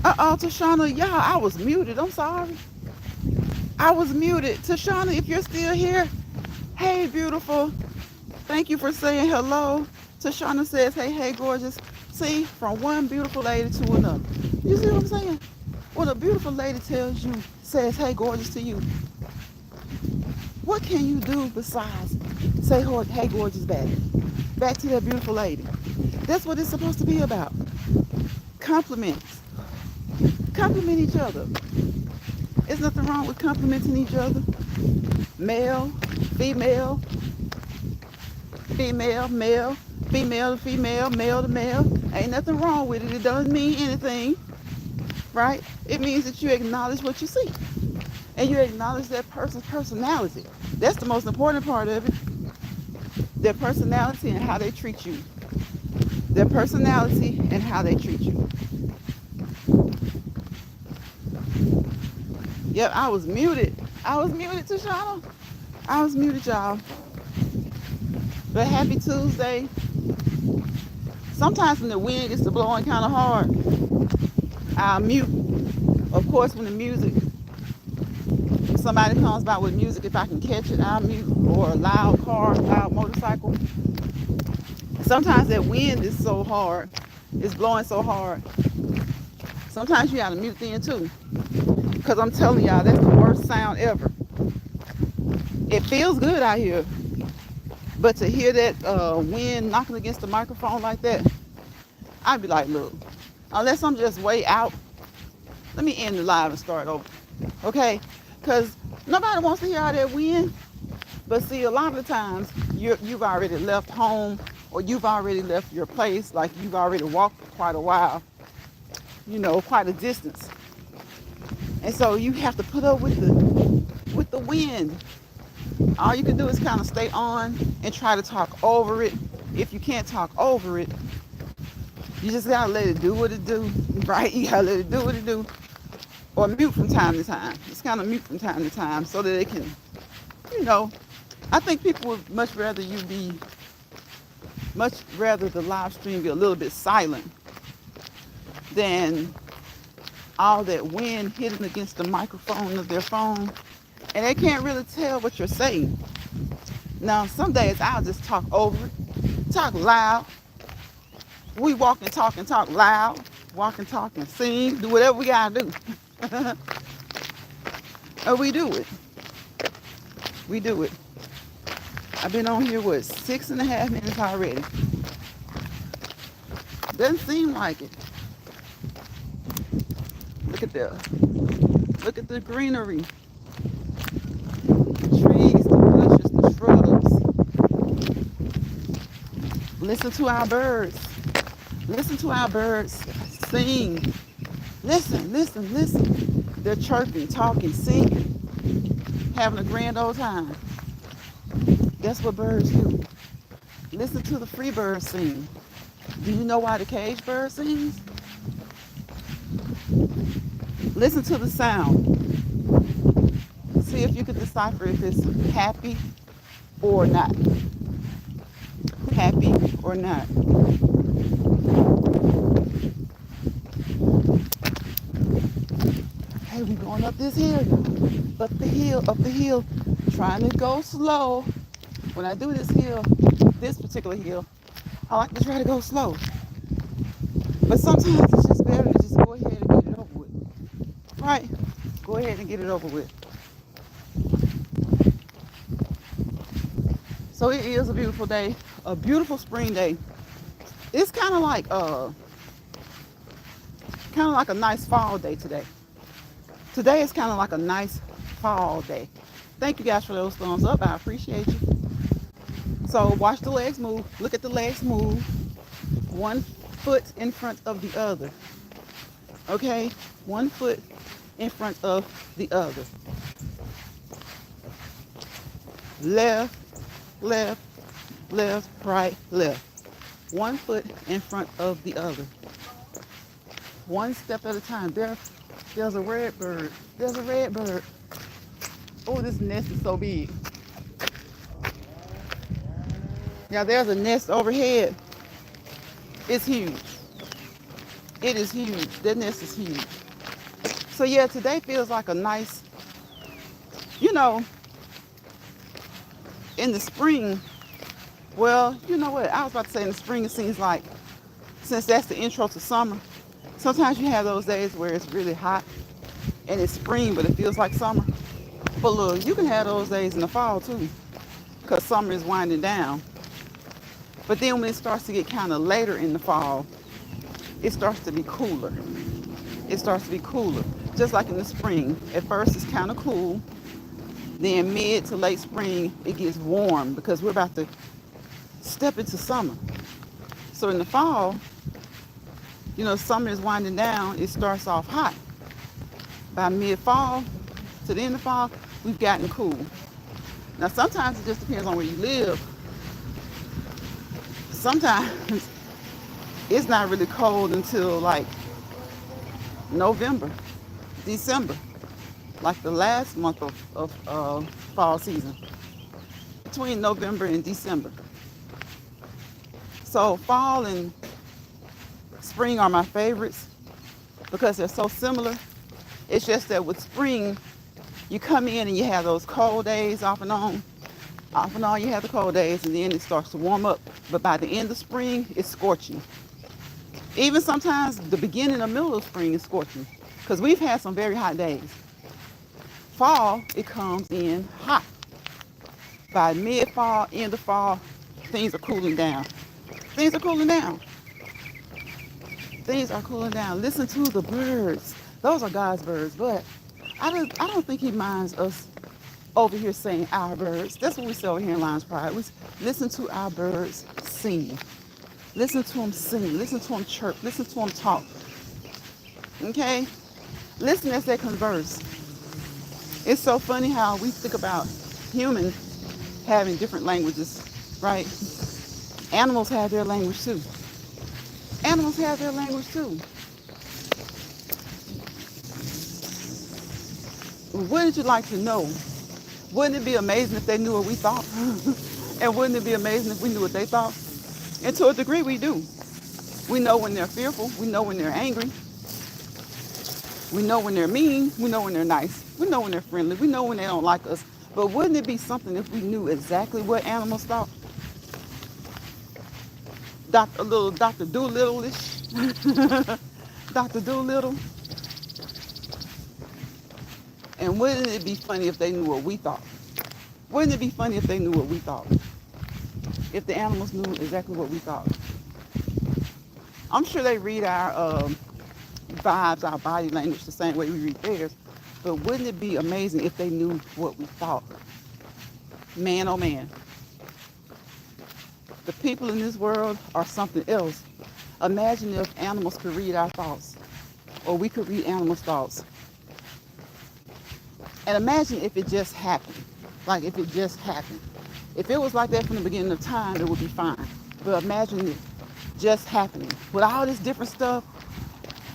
Tashana, y'all, I was muted. I'm sorry. I was muted. Tashana, if you're still here, hey, beautiful. Thank you for saying hello. Tashana says, hey, gorgeous. See, from one beautiful lady to another. You see what I'm saying? When a beautiful lady tells you, says, hey, gorgeous to you, what can you do besides say, hey, gorgeous back? Back to that beautiful lady. That's what it's supposed to be about. Compliments. Compliment each other. There's nothing wrong with complimenting each other. Male, female, female, male, female to female, male to male. Ain't nothing wrong with it. It doesn't mean anything, right? It means that you acknowledge what you see and you acknowledge that person's personality. That's the most important part of it. Their personality and how they treat you. Their personality and how they treat you. Yep, I was muted. I was muted, Tashana. I was muted, y'all. But happy Tuesday. Sometimes when the wind gets to blowing kind of hard, I'll mute. Of course, when the music, if somebody comes by with music, if I can catch it, I'll mute. Or a loud car, loud motorcycle. Sometimes that wind is so hard, it's blowing so hard. Sometimes you gotta mute then too. Because I'm telling y'all, that's the worst sound ever. It feels good out here. But to hear that wind knocking against the microphone like that, I'd be like, look, unless I'm just way out, let me end the live and start over. Okay? Because nobody wants to hear all that wind. But see, a lot of the times, you've already left home or you've already left your place, like you've already walked for quite a while, quite a distance. And so you have to put up with the wind. All you can do is kind of stay on and try to talk over it. If you can't talk over it, you just gotta let it do what it do, right? You gotta let it do what it do. Or mute from time to time. Just kind of mute from time to time so that it can, I think people would much rather the live stream be a little bit silent than all that wind hitting against the microphone of their phone. And they can't really tell what you're saying. Now, some days I'll just talk over it, talk loud. We walk and talk loud. Walk and talk and sing, do whatever we gotta do. And we do it. We do it. I've been on here, 6.5 minutes already. Doesn't seem like it. Look at the greenery. The trees, the bushes, the shrubs. Listen to our birds. Listen to our birds sing. Listen. They're chirping, talking, singing, having a grand old time. That's what birds do. Listen to the free bird sing. Do you know why the cage bird sings? Listen to the sound. See if you can decipher if it's happy or not. Happy or not. Hey, we going up this hill, y'all. Up the hill. Trying to go slow. When I do this particular hill, I like to try to go slow. But sometimes it's just better to just go ahead and get it over with. Right? Go ahead and get it over with. So it is a beautiful day, a beautiful spring day. It's kind of like a nice fall day today. Today is kind of like a nice fall day. Thank you guys for those thumbs up. I appreciate you. So watch the legs move. Look at the legs move. One foot in front of the other. Okay? One foot in front of the other. Left, left, left, right, left. One foot in front of the other. One step at a time. There's a red bird. There's a red bird. Oh, this nest is so big. Now there's a nest overhead. It's huge. It is huge. That nest is huge. So yeah, today feels like a nice, you know, in the spring, well, you know what? I was about to say in the spring, it seems like, since that's the intro to summer, sometimes you have those days where it's really hot and it's spring, but it feels like summer. But look, you can have those days in the fall too, because summer is winding down. But then when it starts to get kind of later in the fall, it starts to be cooler. It starts to be cooler. Just like in the spring. At first it's kind of cool. Then mid to late spring, it gets warm because we're about to step into summer. So in the fall, summer is winding down. It starts off hot. By mid-fall to the end of fall, we've gotten cool. Now sometimes it just depends on where you live. Sometimes it's not really cold until like November, December, like the last month of fall season, between November and December. So fall and spring are my favorites because they're so similar. It's just that with spring, you come in and you have those cold days off and on. Off and on you have the cold days, and then it starts to warm up. But by the end of spring, it's scorching. Even sometimes the beginning or middle of spring is scorching because we've had some very hot days. Fall, it comes in hot. By mid-fall, end of fall, things are cooling down. Things are cooling down. Things are cooling down. Listen to the birds. Those are God's birds, but I don't think he minds us over here saying our birds. That's what we say over here in Lions Pride. We listen to our birds sing. Listen to them sing. Listen to them chirp. Listen to them talk. Okay? Listen as they converse. It's so funny how we think about humans having different languages, right? Animals have their language too. Animals have their language too. Wouldn't you like to know? Wouldn't it be amazing if they knew what we thought? And wouldn't it be amazing if we knew what they thought? And to a degree, we do. We know when they're fearful. We know when they're angry. We know when they're mean. We know when they're nice. We know when they're friendly. We know when they don't like us. But wouldn't it be something if we knew exactly what animals thought? A little Dr. Doolittle-ish. Dr. Doolittle. And wouldn't it be funny if they knew what we thought? Wouldn't it be funny if they knew what we thought? If the animals knew exactly what we thought? I'm sure they read our vibes, our body language the same way we read theirs. But wouldn't it be amazing if they knew what we thought? Man, oh man. The people in this world are something else. Imagine if animals could read our thoughts, or we could read animals' thoughts. And imagine if it just happened. Like if it just happened. If it was like that from the beginning of time, it would be fine. But imagine it just happening. With all this different stuff,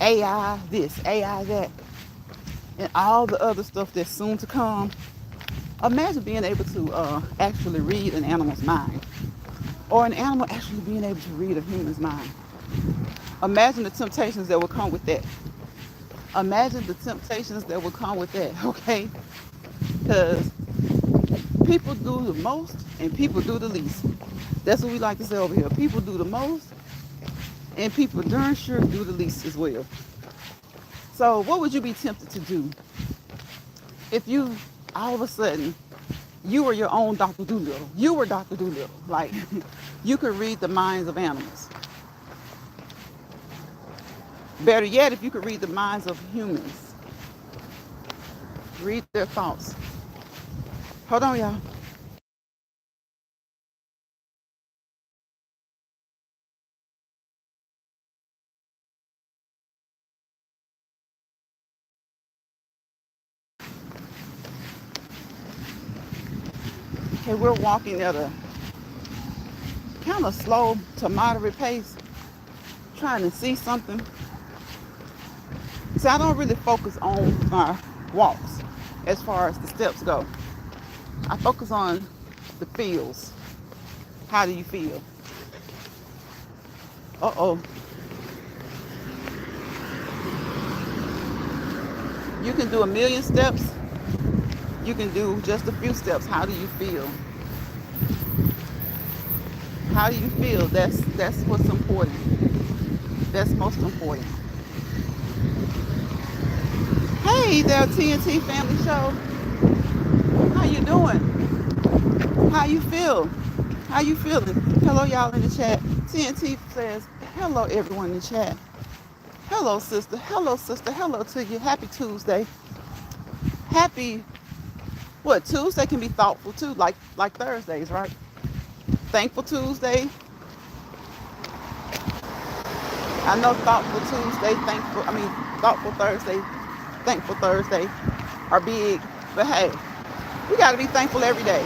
AI this, AI that, and all the other stuff that's soon to come. Imagine being able to actually read an animal's mind. Or an animal actually being able to read a human's mind. Imagine the temptations that will come with that. Imagine the temptations that will come with that, okay? Because people do the most and people do the least. That's what we like to say over here. People do the most and people darn sure do the least as well. So what would you be tempted to do if you, all of a sudden, you were your own Dr. Doolittle? You were Dr. Doolittle. Like, you could read the minds of animals. Better yet, if you could read the minds of humans. Read their thoughts. Hold on, y'all. Okay, we're walking at a kind of slow to moderate pace, trying to see something. So I don't really focus on my walks as far as the steps go. I focus on the feels. How do you feel? Uh-oh. You can do a million steps. You can do just a few steps. How do you feel? How do you feel? That's what's important. That's most important. Hey there, TNT Family Show. How you doing? How you feel? How you feeling? Hello, y'all in the chat. TNT says, hello, everyone in the chat. Hello, sister. Hello, sister. Hello to you. Happy Tuesday. Happy, what, Tuesday can be thoughtful too, like Thursdays, right? Thankful Tuesday. I know thoughtful Tuesday, thoughtful Thursday, thankful Thursday are big. But hey, we got to be thankful every day.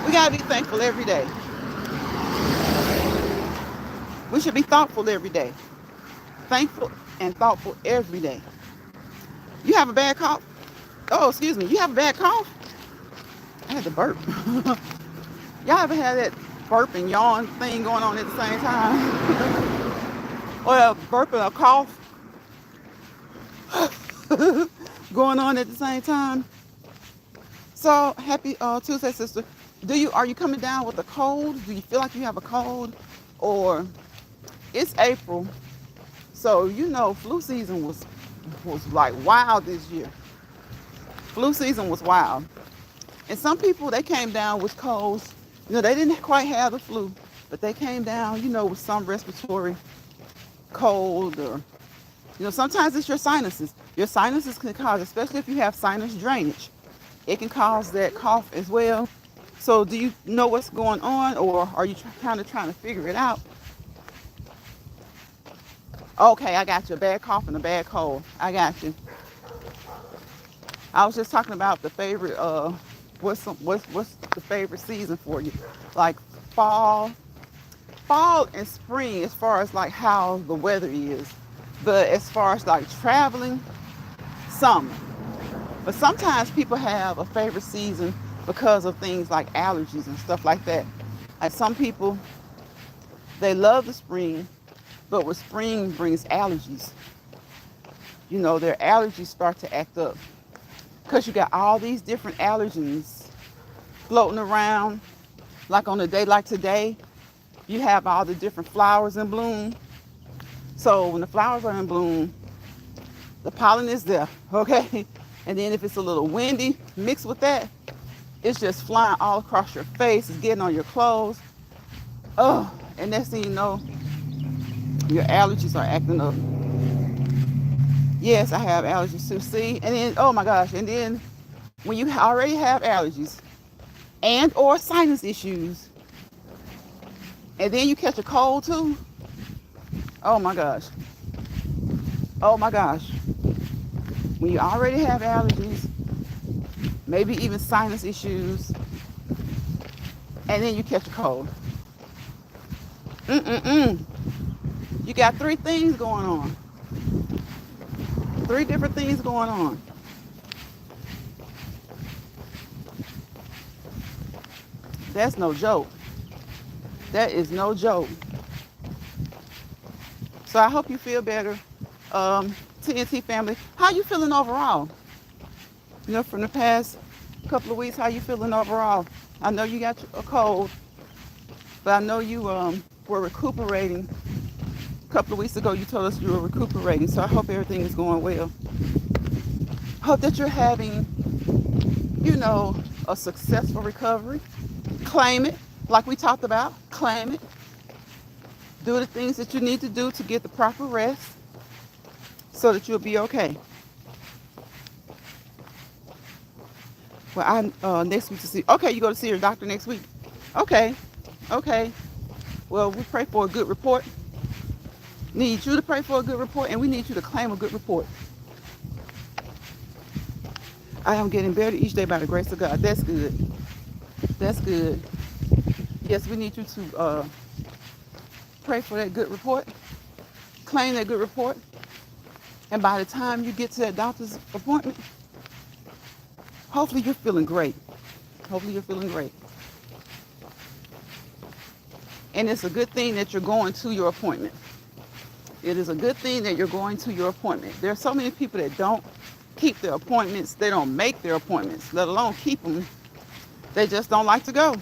We got to be thankful every day. We should be thoughtful every day. Thankful and thoughtful every day. You have a bad cough? Oh, excuse me. You have a bad cough? I had to burp. Y'all ever had that burp and yawn thing going on at the same time? Or a burp and a cough going on at the same time? So happy Tuesday, sister. Are you coming down with a cold? Do you feel like you have a cold? Or it's April, so you know flu season was like wild this year. Flu season was wild. And some people, they came down with colds. They didn't quite have the flu, but they came down, with some respiratory cold, or, sometimes it's your sinuses. Your sinuses can cause, especially if you have sinus drainage, it can cause that cough as well. So do you know what's going on, or are you kind of trying to figure it out? Okay, I got you. A bad cough and a bad cold. I got you. I was just talking about the favorite, what's the favorite season for you? Like fall and spring, as far as like how the weather is. But as far as like traveling, summer. But sometimes people have a favorite season because of things like allergies and stuff like that. Like some people, they love the spring, but with spring brings allergies. Their allergies start to act up because you got all these different allergens floating around. Like on a day like today, you have all the different flowers in bloom. So when the flowers are in bloom, the pollen is there, okay? And then if it's a little windy mixed with that, it's just flying all across your face. It's getting on your clothes. Oh, and next thing you know, your allergies are acting up. Yes, I have allergies too. See, and then, oh my gosh, and then when you already have allergies and or sinus issues, and then you catch a cold too, oh my gosh. Oh my gosh. When you already have allergies, maybe even sinus issues, and then you catch a cold. You got 3 things going on. 3 different things going on. That's no joke. That is no joke. So I hope you feel better. TNT family, how you feeling overall? From the past couple of weeks, how you feeling overall? I know you got a cold, but I know you were recuperating. A couple of weeks ago, you told us you were recuperating, so I hope everything is going well. Hope that you're having, a successful recovery. Claim it, like we talked about. Claim it. Do the things that you need to do to get the proper rest so that you'll be okay. Well, next week to see. Okay, you go to see your doctor next week. Okay. Well, we pray for a good report. Need you to pray for a good report, and we need you to claim a good report. I am getting better each day by the grace of God. That's good. That's good. Yes, we need you to pray for that good report. Claim that good report. And by the time you get to that doctor's appointment, hopefully you're feeling great. Hopefully you're feeling great. And it's a good thing that you're going to your appointment. It is a good thing that you're going to your appointment. There are so many people that don't keep their appointments. They don't make their appointments, let alone keep them. They just don't like to go.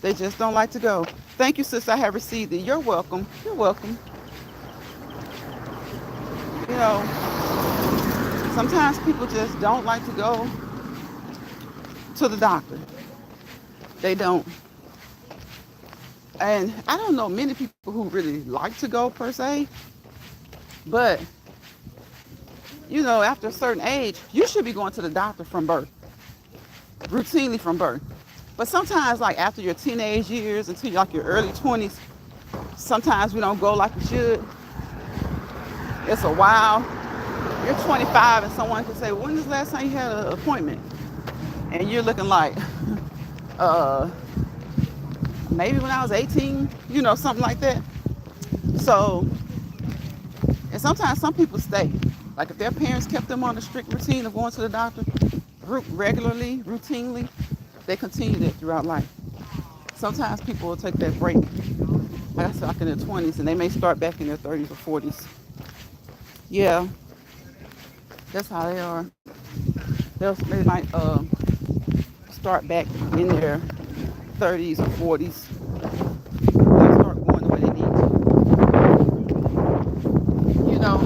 They just don't like to go. Thank you, sis. I have received it. You're welcome. You're welcome. You know, sometimes people just don't like to go to the doctor. They don't. And I don't know many people who really like to go per se, but you know, after a certain age, you should be going to the doctor from birth, routinely from birth. But sometimes, like after your teenage years, until like your early 20s, sometimes we don't go like we should. It's a while. You're 25 and someone can say, when was the last time you had an appointment? And you're looking like, uh, maybe when I was 18, you know, something like that. So, and sometimes some people stay. Like if their parents kept them on a strict routine of going to the doctor regularly, routinely, they continue that throughout life. Sometimes people will take that break, like I said, like in their 20s, and they may start back in their 30s or 40s. Yeah, that's how they are. They might start back in their 30s or 40s. They'll start going the way they need to. You know.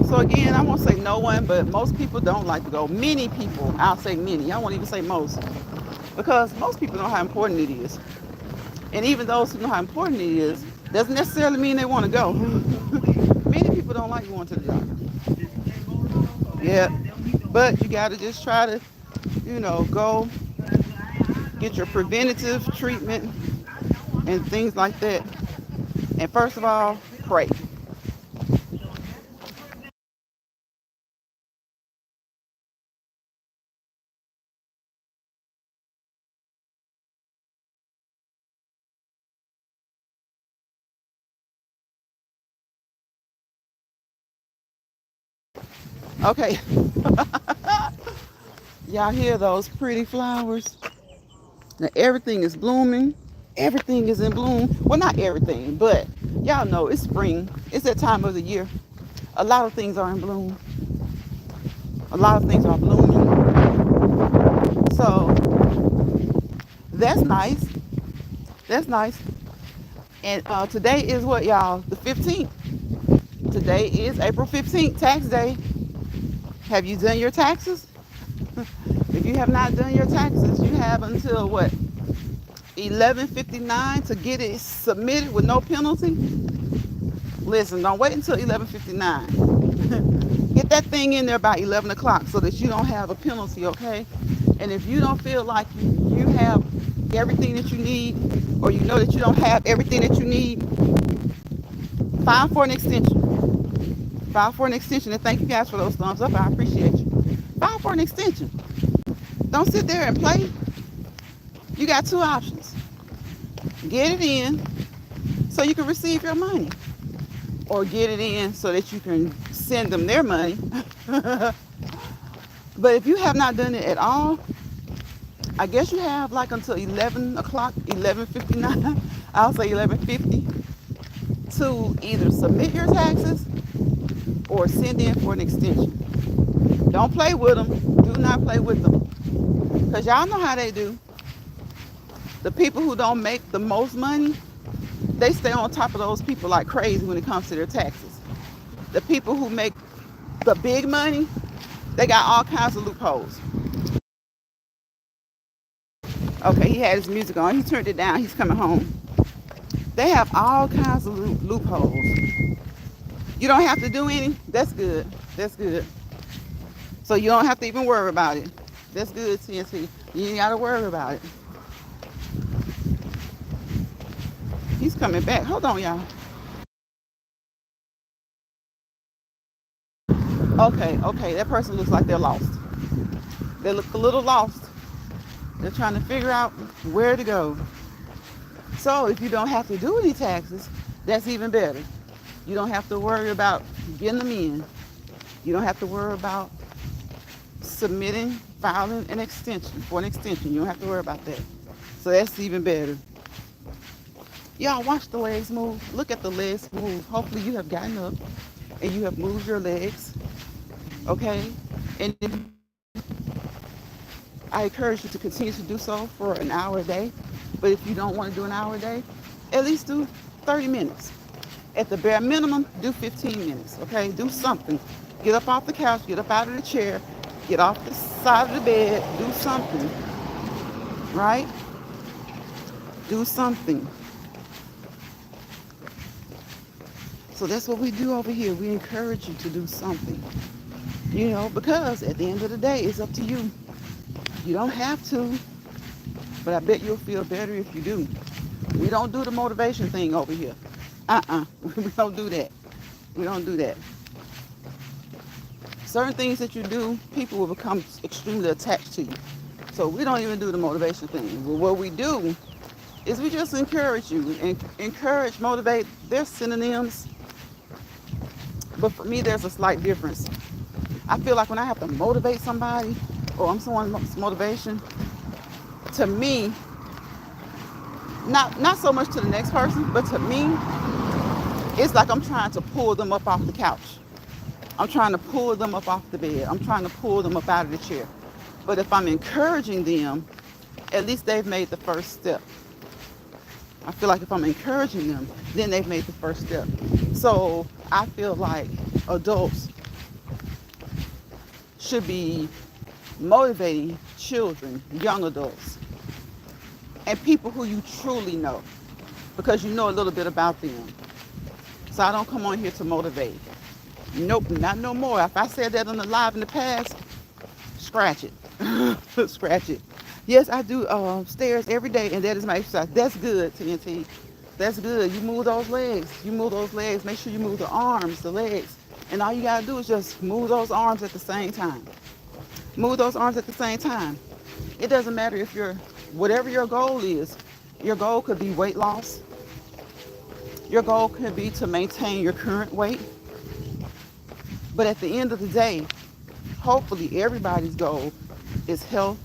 So again, I won't say no one, but most people don't like to go. Many people, I'll say many. I won't even say most, because most people know how important it is. And even those who know how important it is, doesn't necessarily mean they want to go. Many people don't like going to the doctor. Yeah, but you got to just try to, you know, go get your preventative treatment and things like that. And first of all, pray. Okay, y'all hear those pretty flowers? Now everything is blooming. Everything is in bloom. Well, not everything, but y'all know it's spring. It's that time of the year. A lot of things are in bloom. A lot of things are blooming. So that's nice. That's nice. And today is what, y'all? The 15th. Today is April 15th, tax day. Have you done your taxes? If you have not done your taxes, you have until what? 11:59 to get it submitted with no penalty. Listen, don't wait until 11:59. Get that thing in there by 11 o'clock so that you don't have a penalty, okay? And if you don't feel like you have everything that you need, or you know that you don't have everything that you need, file for an extension. File for an extension. And thank you guys for those thumbs up. I appreciate you. File for an extension. Don't sit there and play. You got two options. Get it in so you can receive your money, or get it in so that you can send them their money. But if you have not done it at all, I guess you have like until 11 o'clock, 11:59, I'll say 11:50, to either submit your taxes or send in for an extension. Don't play with them. Do not play with them. Because y'all know how they do. The people who don't make the most money, they stay on top of those people like crazy when it comes to their taxes. The people who make the big money, they got all kinds of loopholes. Okay, he had his music on. He turned it down. He's coming home. They have all kinds of loopholes. You don't have to do any. That's good. That's good. So you don't have to even worry about it. That's good, TNT. You ain't got to worry about it. He's coming back. Hold on, y'all. Okay. That person looks like they're lost. They look a little lost. They're trying to figure out where to go. So if you don't have to do any taxes, that's even better. You don't have to worry about getting them in. You don't have to worry about filing an extension for an extension. You don't have to worry about that. So that's even better. Y'all watch the legs move. Look at the legs move. Hopefully you have gotten up and you have moved your legs. Okay? And if I encourage you to continue to do so for an hour a day. But if you don't want to do an hour a day, at least do 30 minutes. At the bare minimum, do 15 minutes. Okay? Do something. Get up off the couch, get up out of the chair, get off the side of the bed, do something. Right? Do something. So that's what we do over here. We encourage you to do something. Because at the end of the day, it's up to you. You don't have to, but I bet you'll feel better if you do. We don't do the motivation thing over here. We don't do that. We don't do that. Certain things that you do, people will become extremely attached to you. So we don't even do the motivation thing. Well, what we do is we just encourage you. And encourage, motivate, they're synonyms. But for me, there's a slight difference. I feel like when I have to motivate somebody, or I'm someone's motivation, to me, not so much to the next person, but to me, it's like I'm trying to pull them up off the couch. I'm trying to pull them up off the bed. I'm trying to pull them up out of the chair. But if I'm encouraging them, at least they've made the first step. I feel like if I'm encouraging them, then they've made the first step. So I feel like adults should be motivating children, young adults, and people who you truly know, because you know a little bit about them. So I don't come on here to motivate. Nope, not no more. If I said that on the live in the past, scratch it. Scratch it. Yes, I do stairs every day, and that is my exercise. That's good, TNT. That's good. You move those legs. You move those legs. Make sure you move the arms, the legs. And all you got to do is just move those arms at the same time. Move those arms at the same time. It doesn't matter if whatever your goal is. Your goal could be weight loss. Your goal could be to maintain your current weight. But at the end of the day, hopefully everybody's goal is health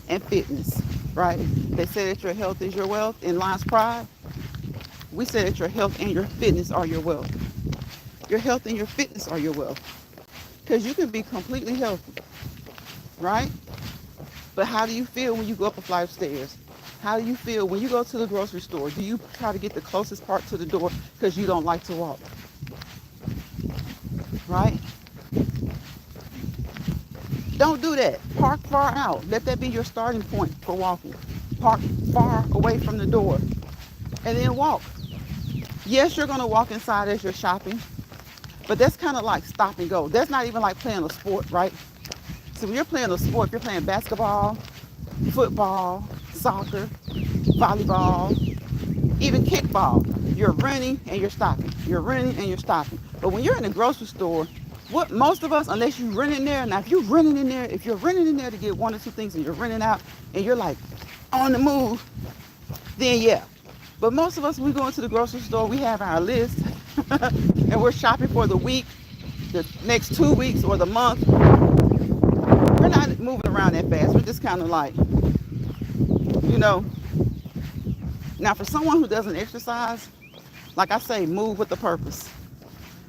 and fitness, right? They say that your health is your wealth in Lions Pride. We say that your health and your fitness are your wealth. Your health and your fitness are your wealth. Because you can be completely healthy, right? But how do you feel when you go up a flight of stairs? How do you feel when you go to the grocery store? Do you try to get the closest part to the door because you don't like to walk? Right? Don't do that. Park far out. Let that be your starting point for walking. Park far away from the door and then walk. Yes, you're going to walk inside as you're shopping, but that's kind of like stop and go. That's not even like playing a sport, right? So when you're playing a sport, if you're playing basketball, football, soccer, volleyball, even kickball, you're running and you're stopping. You're running and you're stopping. But when you're in a grocery store, what most of us, unless you run in there, now if you're running in there to get one or two things and you're running out and you're like on the move, then yeah. But most of us, when we go into the grocery store, we have our list and we're shopping for the week, the next 2 weeks or the month. We're not moving around that fast. We're just kind of like, now for someone who doesn't exercise, like I say, move with a purpose.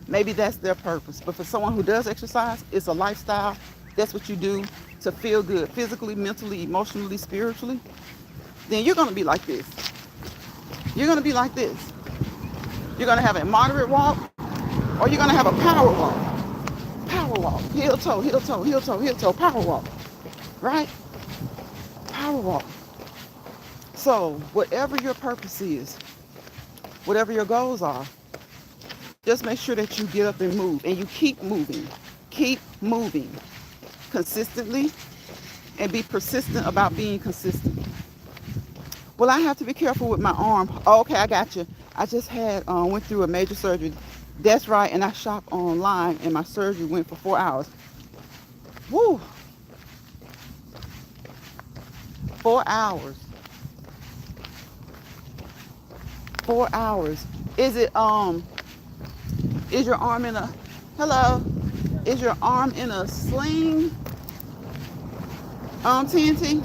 Maybe that's their purpose. But for someone who does exercise, it's a lifestyle. That's what you do to feel good, physically, mentally, emotionally, spiritually. Then you're going to be like this. You're going to be like this. You're going to have a moderate walk, or you're going to have a power walk. Power walk. Heel toe, heel toe, heel toe, heel toe. Power walk. Right? Power walk. So whatever your purpose is, whatever your goals are, just make sure that you get up and move, and you keep moving consistently, and be persistent about being consistent. Well, I have to be careful with my arm. Oh, okay, I got you. I just went through a major surgery. That's right, and I shopped online, and my surgery went for 4 hours. Woo! 4 hours. 4 hours. Is your arm in a, hello? Is your arm in a sling, TNT?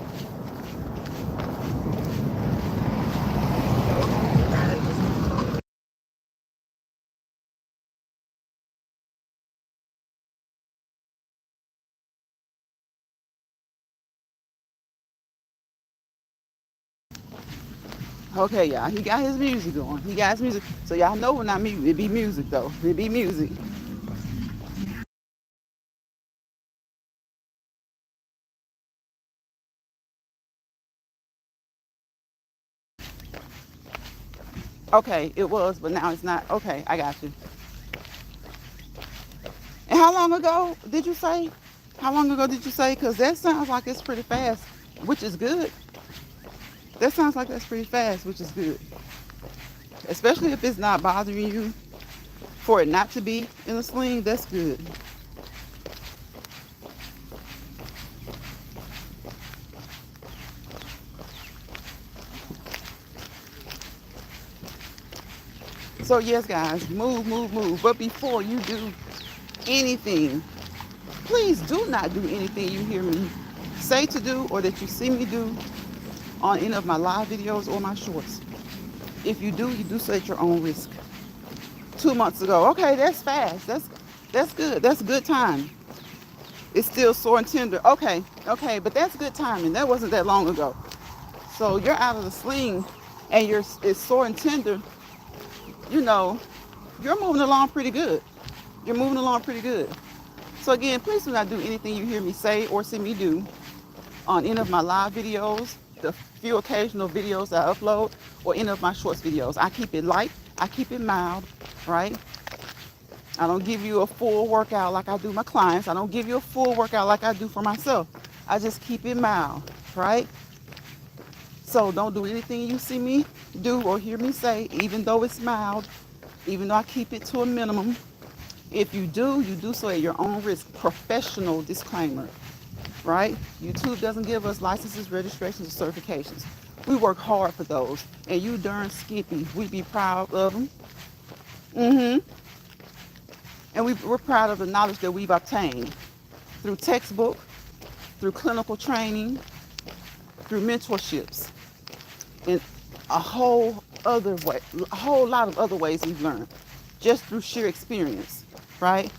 Okay, y'all. He got his music going. He got his music. So y'all know when I mute, it be music though. It be music. Okay, it was, but now it's not. Okay, I got you. And how long ago did you say? How long ago did you say? Because that sounds like it's pretty fast, which is good. That sounds like that's pretty fast, which is good. Especially if it's not bothering you. For it not to be in a sling, that's good. So yes, guys, move, move, move. But before you do anything, please do not do anything you hear me say to do or that you see me do on any of my live videos or my shorts. If you do so at your own risk. 2 months ago, okay, that's fast. That's good. That's good time. It's still sore and tender. Okay, okay, but that's good timing. That wasn't that long ago. So you're out of the sling, and it's sore and tender. You know, you're moving along pretty good. You're moving along pretty good. So again, please do not do anything you hear me say or see me do on any of my live videos, the few occasional videos that I upload, or any of my shorts videos. I keep it light. I keep it mild, right? I don't give you a full workout like I do my clients. I don't give you a full workout like I do for myself. I just keep it mild, right? So don't do anything you see me do or hear me say, even though it's mild, even though I keep it to a minimum. If you do so at your own risk. Professional disclaimer, right? YouTube doesn't give us licenses, registrations, or certifications. We work hard for those, and you darn skippy. We be proud of them. And we're proud of the knowledge that we've obtained through textbook, through clinical training, through mentorships, and a whole lot of other ways we've learned just through sheer experience, right?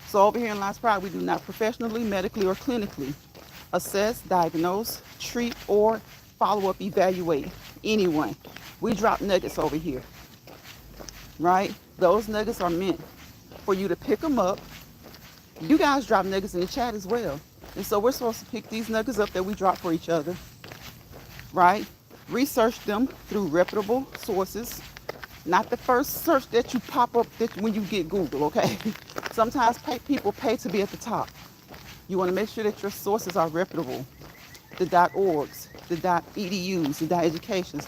So over here in Last Pride, we do not professionally, medically, or clinically assess, diagnose, treat, or follow-up evaluate anyone. We drop nuggets over here, right? Those nuggets are meant for you to pick them up. You guys drop nuggets in the chat as well. And so we're supposed to pick these nuggets up that we drop for each other, right? Research them through reputable sources, not the first search that you pop up when you get Google, okay? Sometimes people pay to be at the top. You want to make sure that your sources are reputable. The .orgs, the .edus, the .educations,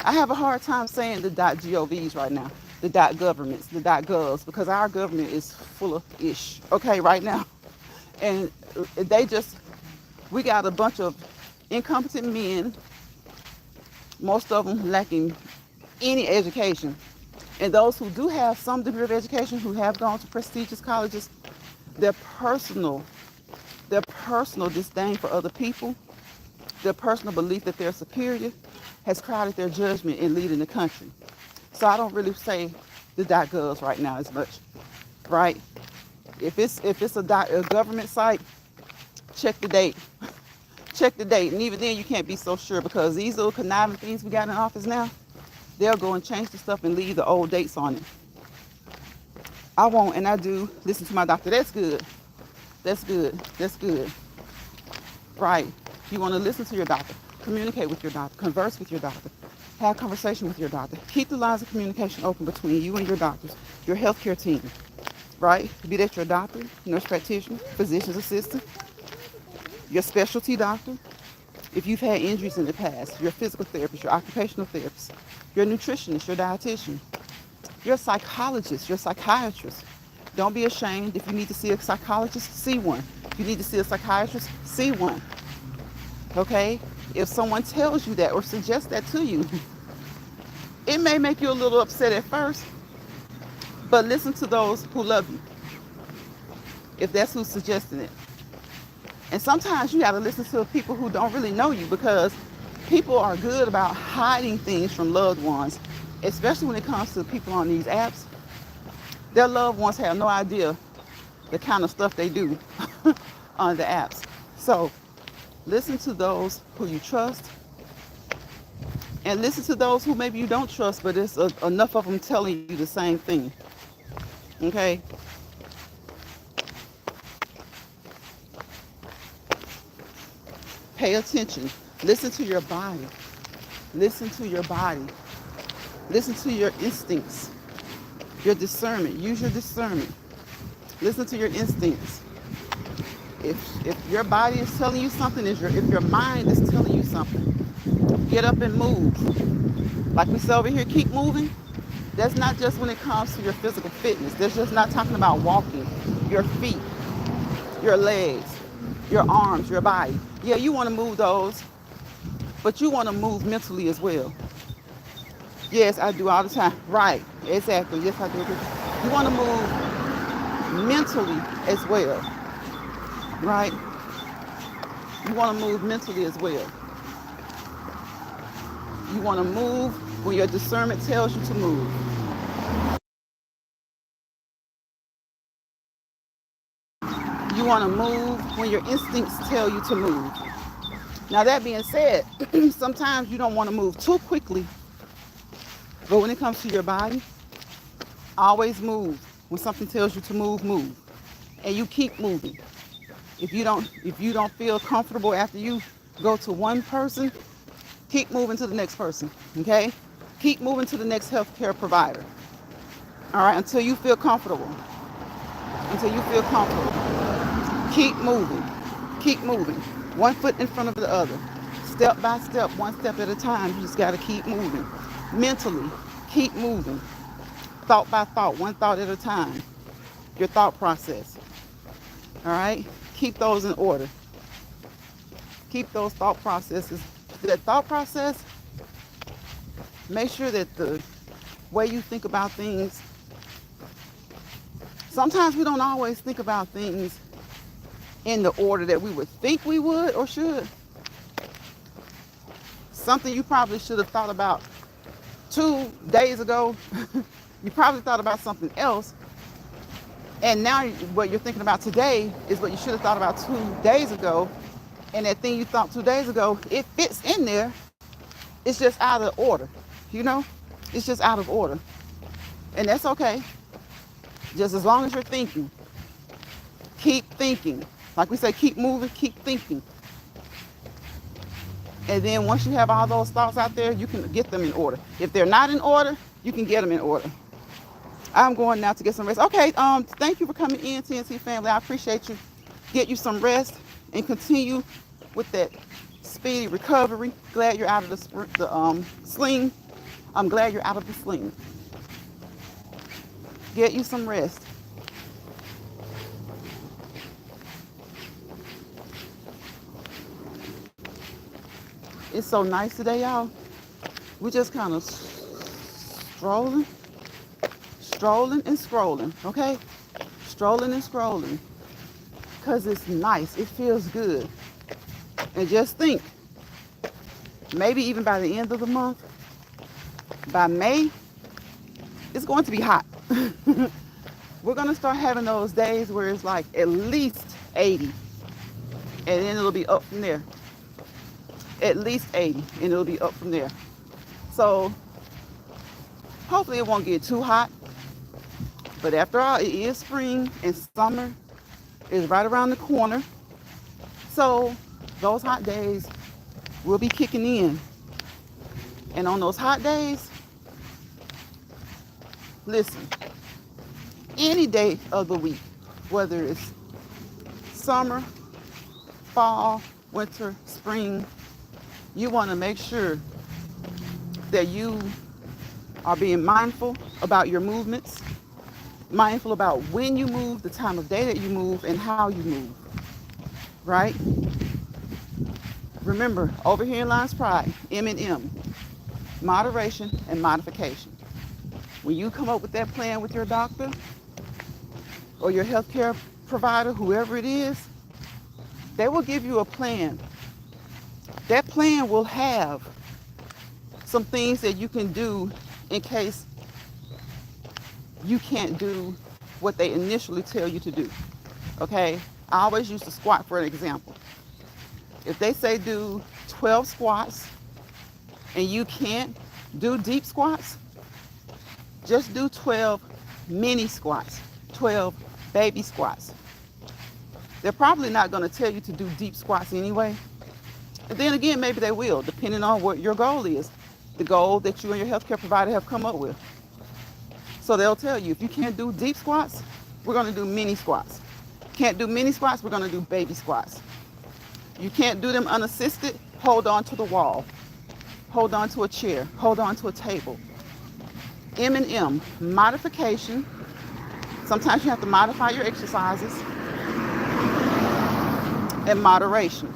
I have a hard time saying the .govs right now, the .governments, the .govs, because our government is full of ish, okay, right now. And we got a bunch of incompetent men, most of them lacking any education. And those who do have some degree of education, who have gone to prestigious colleges, their personal disdain for other people, their personal belief that they're superior, has crowded their judgment in leading the country. So I don't really say the .govs right now as much, right? If it's a government site, check the date. Check the date, and even then you can't be so sure, because these little conniving things we got in office now, they'll go and change the stuff and leave the old dates on it. I won't, and I do listen to my doctor. That's good. That's good. That's good. Right. You want to listen to your doctor, communicate with your doctor, converse with your doctor, have conversation with your doctor. Keep the lines of communication open between you and your doctors, your healthcare team, right? Be that your doctor, nurse practitioner, physician's assistant, your specialty doctor. If you've had injuries in the past, your physical therapist, your occupational therapist, your nutritionist, your dietitian, your psychologist, your psychiatrist. Don't be ashamed. If you need to see a psychologist, see one. If you need to see a psychiatrist, see one. Okay? If someone tells you that or suggests that to you, it may make you a little upset at first, but listen to those who love you, if that's who's suggesting it. And sometimes you got to listen to people who don't really know you, because people are good about hiding things from loved ones, especially when it comes to people on these apps. Their loved ones have no idea the kind of stuff they do on the apps. So listen to those who you trust, And listen to those who maybe you don't trust, but it's enough of them telling you the same thing. Okay? Pay attention. Listen to your body. Listen to your body. Listen to your instincts, your discernment. Use your discernment. Listen to your instincts. If your body is telling you something, if your mind is telling you something, get up and move. Like we say over here, keep moving. That's not just when it comes to your physical fitness. That's just not talking about walking, your feet, your legs, your arms, your body. Yeah, you want to move those, but you want to move mentally as well. Yes, I do all the time. Right, exactly. Yes, I do. You want to move mentally as well, right? You want to move mentally as well. You want to move when your discernment tells you to move. You want to move when your instincts tell you to move. Now, that being said, sometimes you don't want to move too quickly, but when it comes to your body, always move. When something tells you to move, move. And you keep moving. If you don't feel comfortable after you go to one person, keep moving to the next person, okay? Keep moving to the next healthcare provider. All right, until you feel comfortable. Until you feel comfortable. Keep moving. Keep moving. One foot in front of the other. Step by step, one step at a time. You just got to keep moving. Mentally, keep moving. Thought by thought, one thought at a time. Your thought process. All right? Keep those in order. Keep those thought processes. That thought process, make sure that the way you think about things, sometimes we don't always think about things in the order that we would think we would or should. Something you probably should have thought about 2 days ago, you probably thought about something else. And now what you're thinking about today is what you should have thought about 2 days ago. And that thing you thought 2 days ago, it fits in there. It's just out of order, you know? It's just out of order. And that's okay. Just as long as you're thinking. Keep thinking. Like we say, keep moving, keep thinking. And then once you have all those thoughts out there, you can get them in order. If they're not in order, you can get them in order. I'm going now to get some rest. Okay, thank you for coming in, TNT family. I appreciate you. Get you some rest and continue with that speedy recovery. Glad you're out of the sling. I'm glad you're out of the sling. Get you some rest. It's so nice today, y'all. We just kind of strolling and scrolling, okay? Strolling and scrolling. Because it's nice. It feels good. And just think, maybe even by the end of the month, by May, it's going to be hot. We're going to start having those days where it's like at least 80. And then it'll be up from there. At least 80, and it'll be up from there. So hopefully it won't get too hot. But after all, it is spring and summer is right around the corner. So those hot days will be kicking in. And on those hot days, listen, any day of the week, whether it's summer, fall, winter, spring, you want to make sure that you are being mindful about your movements, mindful about when you move, the time of day that you move, and how you move, right? Remember, over here in Lions Pride, M&M, moderation and modification. When you come up with that plan with your doctor or your healthcare provider, whoever it is, they will give you a plan. That plan will have some things that you can do in case you can't do what they initially tell you to do. Okay? I always use the squat for an example. If they say do 12 squats and you can't do deep squats, just do 12 mini squats, 12 baby squats. They're probably not going to tell you to do deep squats anyway. And then again, maybe they will, depending on what your goal is, the goal that you and your healthcare provider have come up with. So they'll tell you, if you can't do deep squats, we're going to do mini squats. Can't do mini squats, we're going to do baby squats. You can't do them unassisted, hold on to the wall. Hold on to a chair, hold on to a table. M&M, modification. Sometimes you have to modify your exercises. And moderation.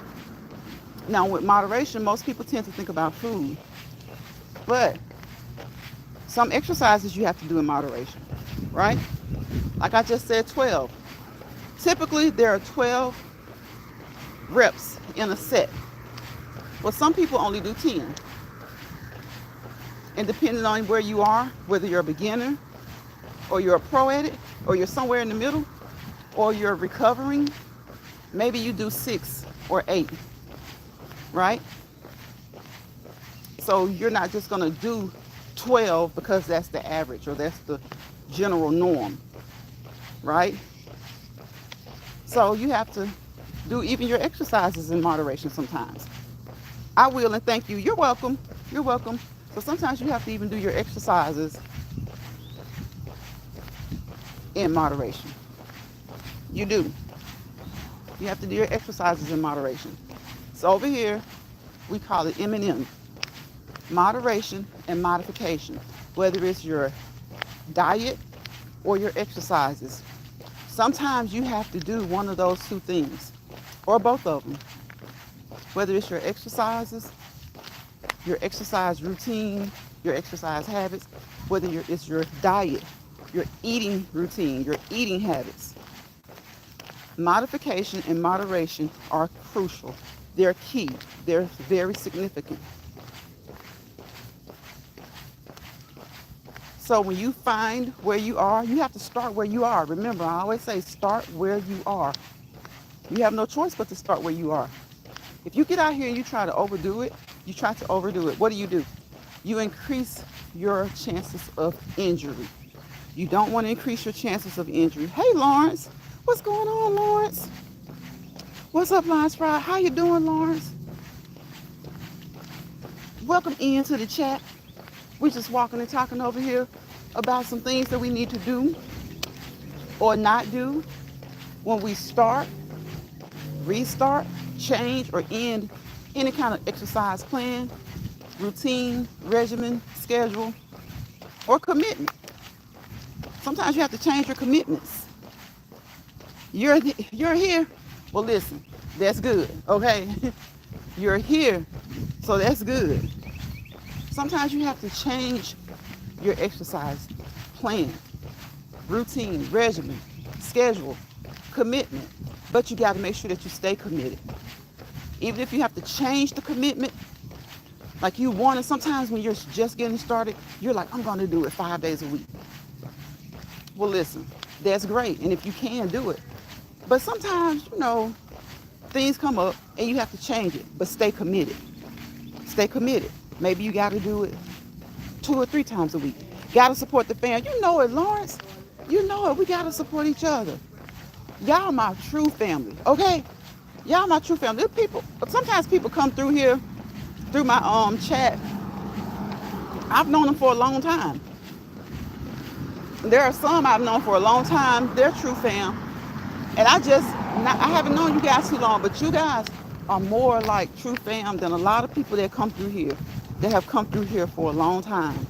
Now with moderation, most people tend to think about food. But some exercises you have to do in moderation, right? Like I just said, 12. Typically, there are 12 reps in a set. Well, some people only do 10. And depending on where you are, whether you're a beginner, or you're a pro at it, or you're somewhere in the middle, or you're recovering, maybe you do 6 or 8, right? So you're not just going to do 12 because that's the average or that's the general norm, right? So you have to do even your exercises in moderation sometimes. I will, and thank you. You're welcome. You're welcome. So sometimes you have to even do your exercises in moderation. You do. You have to do your exercises in moderation. So over here, we call it M&M, moderation and modification, whether it's your diet or your exercises. Sometimes you have to do one of those two things, or both of them, whether it's your exercises, your exercise routine, your exercise habits, whether it's your diet, your eating routine, your eating habits. Modification and moderation are crucial. They're key. They're very significant. So when you find where you are, you have to start where you are. Remember, I always say start where you are. You have no choice but to start where you are. If you get out here and you try to overdo it, what do? You increase your chances of injury. You don't want to increase your chances of injury. Hey, Lawrence. What's going on, Lawrence? What's up, Lawrence Fry? How you doing, Lawrence? Welcome into the chat. We're just walking and talking over here about some things that we need to do or not do when we start, restart, change, or end any kind of exercise plan, routine, regimen, schedule, or commitment. Sometimes you have to change your commitments. You're here. Well, listen, that's good, okay? You're here, so that's good. Sometimes you have to change your exercise plan, routine, regimen, schedule, commitment, but you got to make sure that you stay committed. Even if you have to change the commitment, like you want it, sometimes when you're just getting started, you're like, I'm going to do it 5 days a week. Well, listen, that's great, and if you can do it. But sometimes, things come up and you have to change it, but stay committed. Stay committed. Maybe you got to do it 2 or 3 times a week. Got to support the family. You know it, Lawrence. You know it. We got to support each other. Y'all my true family, okay? Y'all my true family. Sometimes people come through here, through my chat. I've known them for a long time. There are some I've known for a long time. They're true fam. And I haven't known you guys too long, but you guys are more like true fam than a lot of people that come through here, that have come through here for a long time.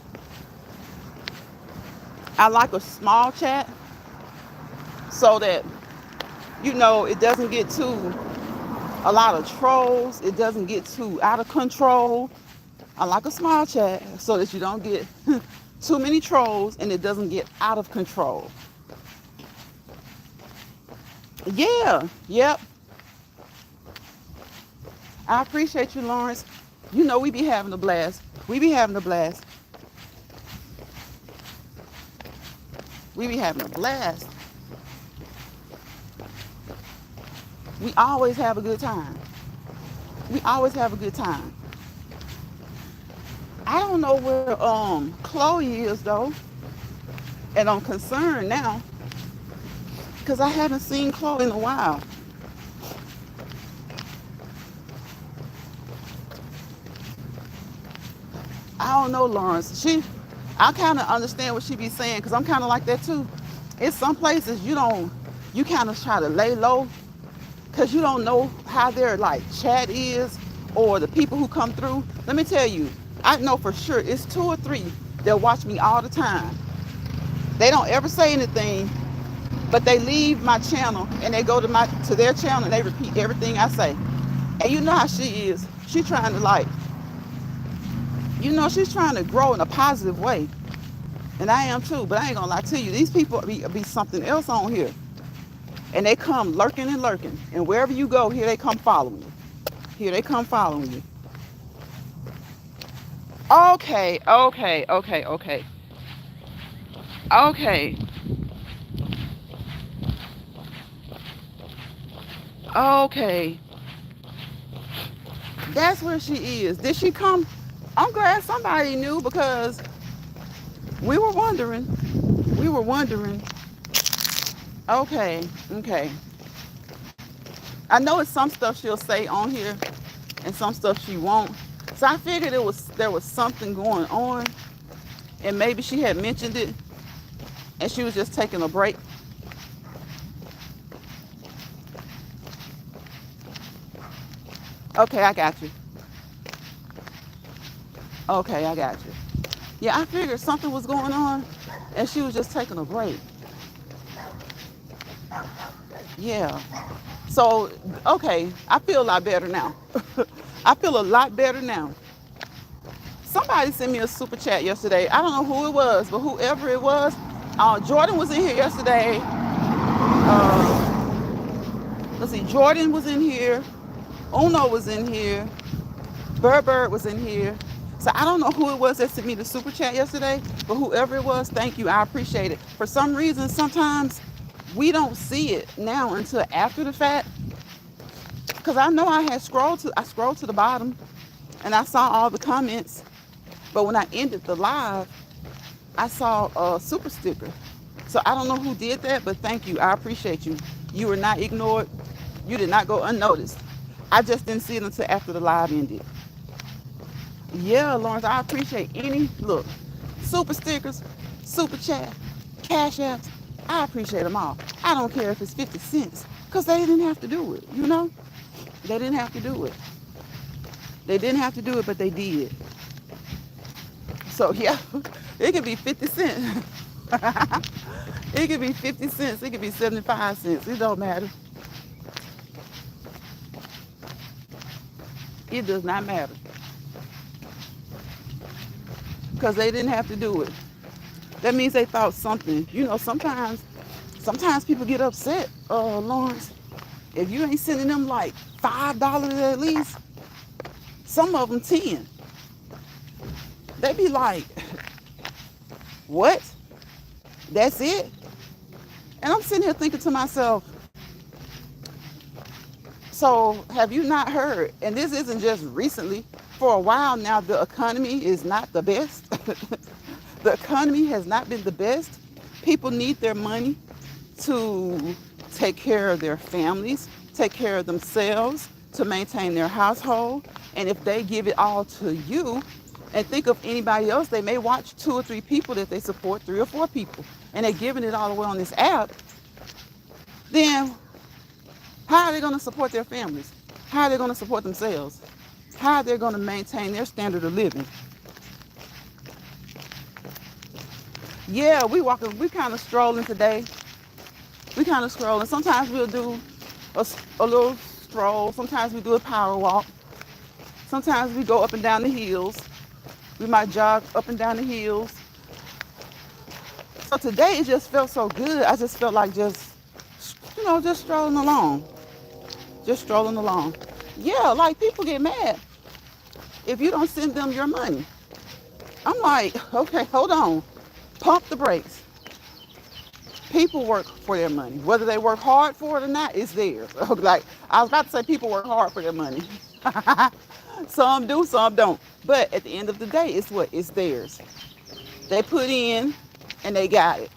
I like a small chat so that, it doesn't get too, a lot of trolls. It doesn't get too out of control. I like a small chat so that you don't get too many trolls and it doesn't get out of control. Yeah, yep. I appreciate you, Lawrence. We be having a blast. We be having a blast. We be having a blast. We always have a good time. We always have a good time. I don't know where Chloe is though, and I'm concerned now because I haven't seen Chloe in a while. I don't know, Lawrence. I kind of understand what she be saying because I'm kind of like that too. In some places you kind of try to lay low because you don't know how their like chat is or the people who come through. Let me tell you, I know for sure it's 2 or 3 that watch me all the time. They don't ever say anything, but they leave my channel and they go to their channel and they repeat everything I say. And you know how she is. She's trying to she's trying to grow in a positive way. And I am too, but I ain't gonna lie to you. These people be something else on here. And they come lurking and lurking. And wherever you go, here they come following you. Here they come following you. Okay, okay, okay, okay. Okay, okay. That's where she is. Did she come? I'm glad somebody knew because we were wondering. We were wondering. Okay, okay. I know it's some stuff she'll say on here and some stuff she won't. So I figured there was something going on and maybe she had mentioned it and she was just taking a break. Okay, I got you. Okay, I got you. Yeah, I figured something was going on and she was just taking a break. Yeah. So, okay, I feel a lot better now. I feel a lot better now. Somebody sent me a super chat yesterday. I don't know who it was, but whoever it was, Jordan was in here yesterday. Let's see, Jordan was in here. Uno was in here. Bird was in here. So I don't know who it was that sent me the super chat yesterday, but whoever it was, thank you. I appreciate it. For some reason, sometimes we don't see it now until after the fact. Because I know I scrolled to the bottom and I saw all the comments. But when I ended the live, I saw a super sticker. So I don't know who did that, but thank you. I appreciate you. You were not ignored. You did not go unnoticed. I just didn't see it until after the live ended. Yeah, Lawrence, I appreciate any look. Super stickers, super chat, cash apps. I appreciate them all. I don't care if it's 50 cents because they didn't have to do it, you know? They didn't have to do it. They didn't have to do it, but they did. So yeah, it could be 50 cents. It could be 50 cents. It could be 75 cents. It don't matter. It does not matter. Because they didn't have to do it. That means they thought something. You know, sometimes people get upset, Lawrence. If you ain't sending them like $5 at least, some of them 10. They be like, what? That's it? And I'm sitting here thinking to myself, so have you not heard? And this isn't just recently. For a while now, the economy is not the best. The economy has not been the best. People need their money to take care of their families, take care of themselves, to maintain their household. And if they give it all to you, and think of anybody else, they may watch 2 or 3 people that they support, 3 or 4 people, and they're giving it all away on this app, then how are they going to support their families? How are they going to support themselves? How are they going to maintain their standard of living? Yeah, we kind of strolling today. We kind of scrolling. Sometimes we'll do a little stroll. Sometimes we do a power walk. Sometimes we go up and down the hills. We might jog up and down the hills. So today it just felt so good. I just felt like just strolling along. Just strolling along. Yeah, like people get mad if you don't send them your money. I'm like, okay, hold on. Pump the brakes. People work for their money. Whether they work hard for it or not, it's theirs. Like, I was about to say people work hard for their money. Some do, some don't. But at the end of the day, it's what? It's theirs. They put in and they got it.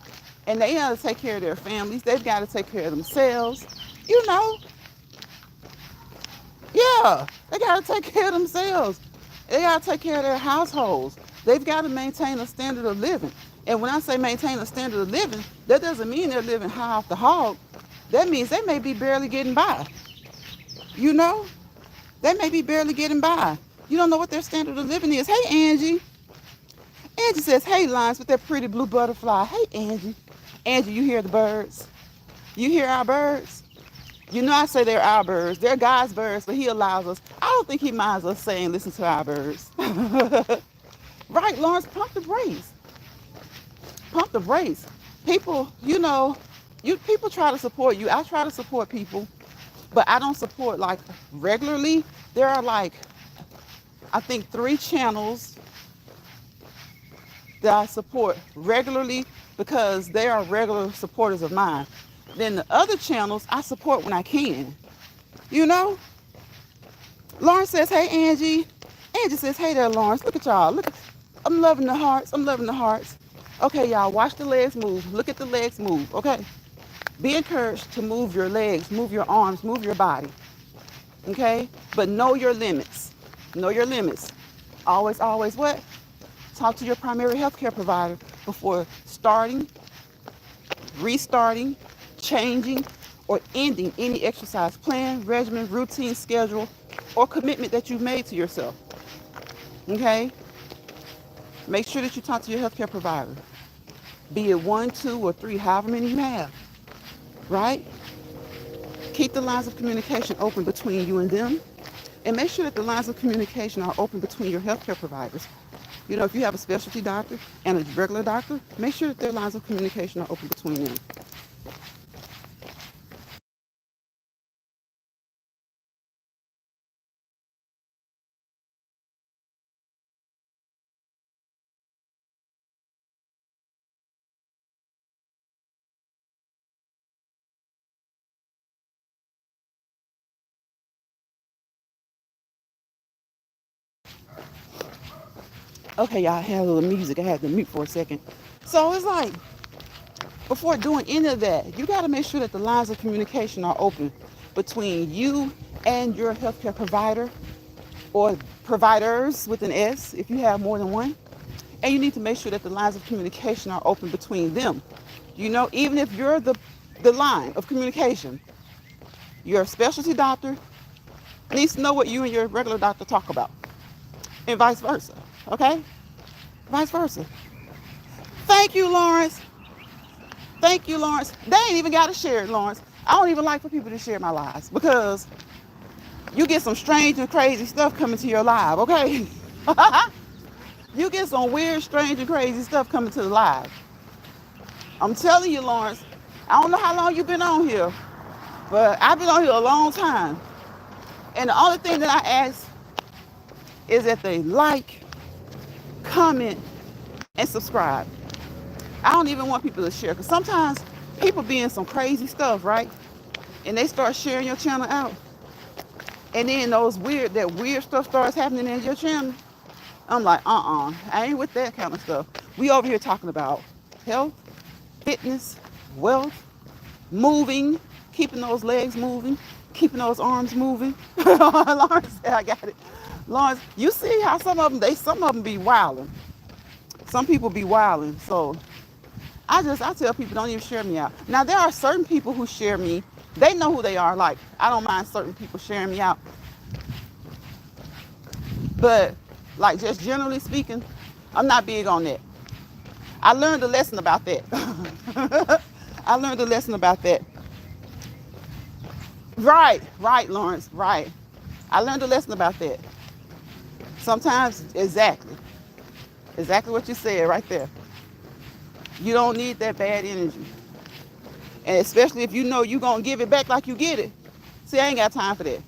And they got to take care of their families. They've got to take care of themselves. You know, yeah, they got to take care of themselves. They got to take care of their households. They've got to maintain a standard of living. And when I say maintain a standard of living, that doesn't mean they're living high off the hog. That means they may be barely getting by. You know, they may be barely getting by. You don't know what their standard of living is. Hey, Angie. Angie says, hey, Lines, with that pretty blue butterfly. Hey, Angie. Angie, you hear the birds? You hear our birds? You know I say they're our birds. They're God's birds, but he allows us. I don't think he minds us saying, listen to our birds. Right, Lawrence, pump the brakes. Pump the brakes. People, you know, people try to support you. I try to support people, but I don't support like regularly. There are like, I think 3 channels that I support regularly because they are regular supporters of mine. Then the other channels I support when I can. You know? Lawrence says, hey, Angie. Angie says, hey there, Lawrence. Look at y'all. Look at, I'm loving the hearts. I'm loving the hearts. Okay, y'all, watch the legs move. Look at the legs move, okay? Be encouraged to move your legs, move your arms, move your body, okay? But know your limits. Know your limits. Always, always what? Talk to your primary healthcare provider before starting, restarting, changing, or ending any exercise plan, regimen, routine, schedule, or commitment that you've made to yourself. Okay? Make sure that you talk to your healthcare provider. Be it 1, 2, or 3, however many you have. Right? Keep the lines of communication open between you and them. And make sure that the lines of communication are open between your healthcare providers. You know, if you have a specialty doctor and a regular doctor, make sure that their lines of communication are open between them. Okay, y'all, I had a little music. I had to mute for a second. So it's like, before doing any of that, you got to make sure that the lines of communication are open between you and your healthcare provider or providers with an S if you have more than one. And you need to make sure that the lines of communication are open between them. You know, even if you're the line of communication, your specialty doctor needs to know what you and your regular doctor talk about, and vice versa. Okay? Vice versa. Thank you, Lawrence. Thank you, Lawrence. They ain't even got to share it, Lawrence. I don't even like for people to share my lives because you get some strange and crazy stuff coming to your live, okay? You get some weird, strange, and crazy stuff coming to the live. I'm telling you, Lawrence, I don't know how long you've been on here, but I've been on here a long time. And the only thing that I ask is that they like, comment, and subscribe. I don't even want people to share because sometimes people be in some crazy stuff, right? And they start sharing your channel out. And then that weird stuff starts happening in your channel. I'm like, I ain't with that kind of stuff. We over here talking about health, fitness, wealth, moving, keeping those legs moving, keeping those arms moving. Lawrence said, I got it. Lawrence, you see how some of them be wilding. Some people be wilding. So I tell people, don't even share me out. Now, there are certain people who share me. They know who they are. Like, I don't mind certain people sharing me out. But, like, just generally speaking, I'm not big on that. I learned a lesson about that. I learned a lesson about that. Right, Lawrence, right. I learned a lesson about that. Sometimes, exactly what you said right there. You don't need that bad energy. And especially if you know you're going to give it back like you get it. See, I ain't got time for that.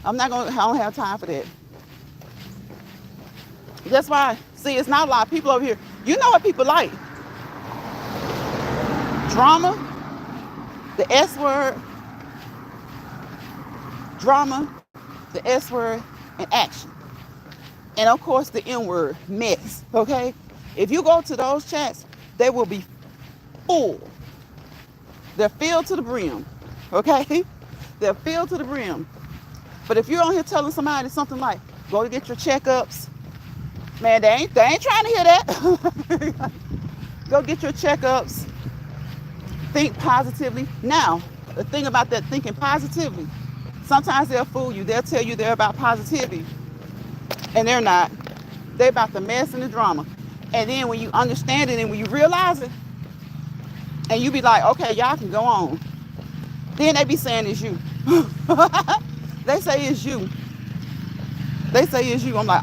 I don't have time for that. That's why, see, it's not a lot of people over here. You know what people like? Drama, the S word, drama, the S word, and action. And of course, the N word, mess. Okay? If you go to those chats, they will be full. They're filled to the brim. Okay? They're filled to the brim. But if you're on here telling somebody something like, go to get your checkups, man, they ain't trying to hear that. Go get your checkups. Think positively. Now, the thing about that thinking positively, sometimes they'll fool you. They'll tell you they're about positivity, and they're not. They're about the mess and the drama. And then when you understand it and when you realize it, and you be like, okay, y'all can go on. Then they be saying it's you. They say it's you. They say it's you. I'm like,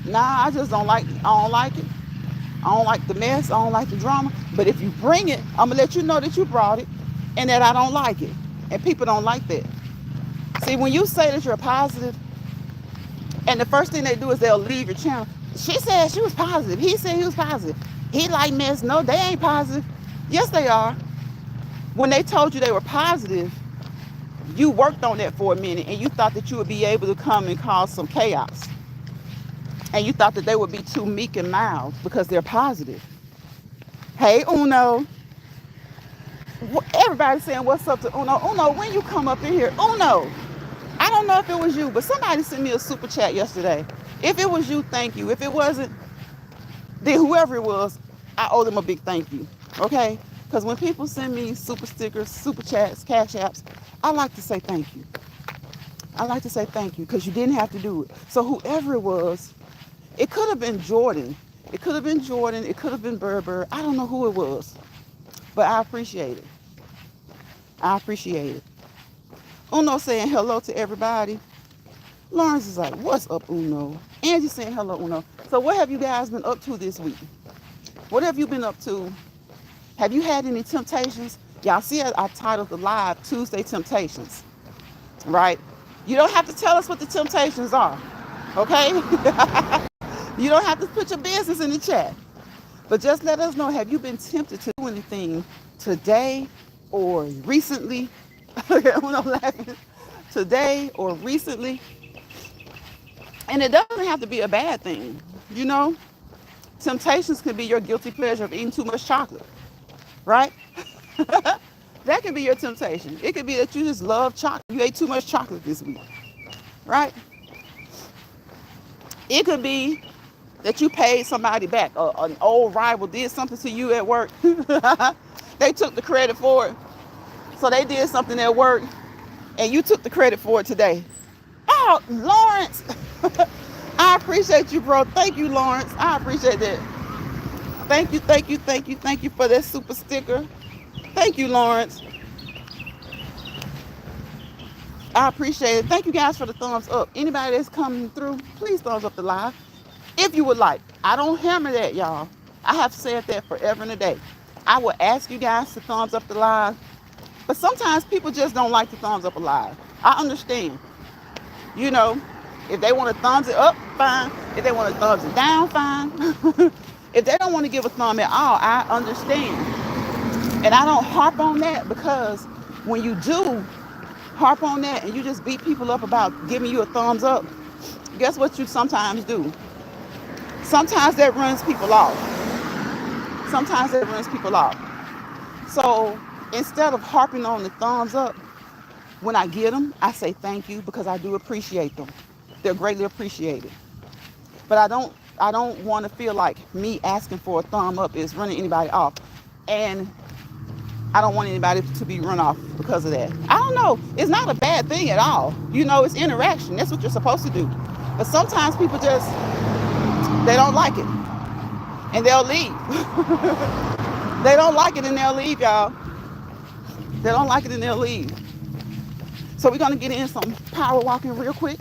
nah, I just don't like it. I don't like it. I don't like the mess. I don't like the drama. But if you bring it, I'm going to let you know that you brought it and that I don't like it. And people don't like that. See, when you say that you're positive, and the first thing they do is they'll leave your channel. She said she was positive. He said he was positive. He like mess. No, they ain't positive. Yes, they are. When they told you they were positive, you worked on that for a minute and you thought that you would be able to come and cause some chaos. And you thought that they would be too meek and mild because they're positive. Hey, Uno. Everybody's saying what's up to Uno. Uno, when you come up in here, Uno, I don't know if it was you, but somebody sent me a super chat yesterday. If it was you, thank you. If it wasn't, then whoever it was, I owe them a big thank you. Okay? Because when people send me super stickers, super chats, cash apps, I like to say thank you. I like to say thank you because you didn't have to do it. So whoever it was, it could have been Jordan. It could have been Jordan. It could have been Berber. I don't know who it was. But I appreciate it. I appreciate it. Uno saying hello to everybody. Lawrence is like, what's up, Uno? Angie saying hello, Uno. So what have you guys been up to this week? What have you been up to? Have you had any temptations? Y'all see I titled the live Tuesday Temptations, right? You don't have to tell us what the temptations are, okay? You don't have to put your business in the chat. But just let us know, have you been tempted to do anything today or recently? Uno laughing. Today or recently? And it doesn't have to be a bad thing, you know? Temptations can be your guilty pleasure of eating too much chocolate, right? That could be your temptation. It could be that you just love chocolate. You ate too much chocolate this week, right? It could be that you paid somebody back. An old rival did something to you at work. They took the credit for it. So they did something at work, and you took the credit for it today. Oh, Lawrence. I appreciate you, bro. Thank you, Lawrence. I appreciate that. Thank you, thank you, thank you, thank you for that super sticker. Thank you, Lawrence. I appreciate it. Thank you guys for the thumbs up. Anybody that's coming through, please thumbs up the live. If you would like. I don't hammer that, y'all. I have said that forever and a day. I will ask you guys to thumbs up the live. But sometimes people just don't like to thumbs up a live. I understand. You know, if they want to thumbs it up, fine. If they want to thumbs it down, fine. If they don't want to give a thumb at all, I understand. And I don't harp on that because when you do harp on that and you just beat people up about giving you a thumbs up, guess what you sometimes do? Sometimes that runs people off. Sometimes that runs people off. So instead of harping on the thumbs up, when I get them, I say thank you because I do appreciate them. They're greatly appreciated. But I don't want to feel like me asking for a thumb up is running anybody off. And I don't want anybody to be run off because of that. I don't know. It's not a bad thing at all. You know, it's interaction. That's what you're supposed to do. But sometimes people just, they don't like it. And they'll leave. They don't like it and they'll leave, y'all. They don't like it and they'll leave. So we're going to get in some power walking real quick.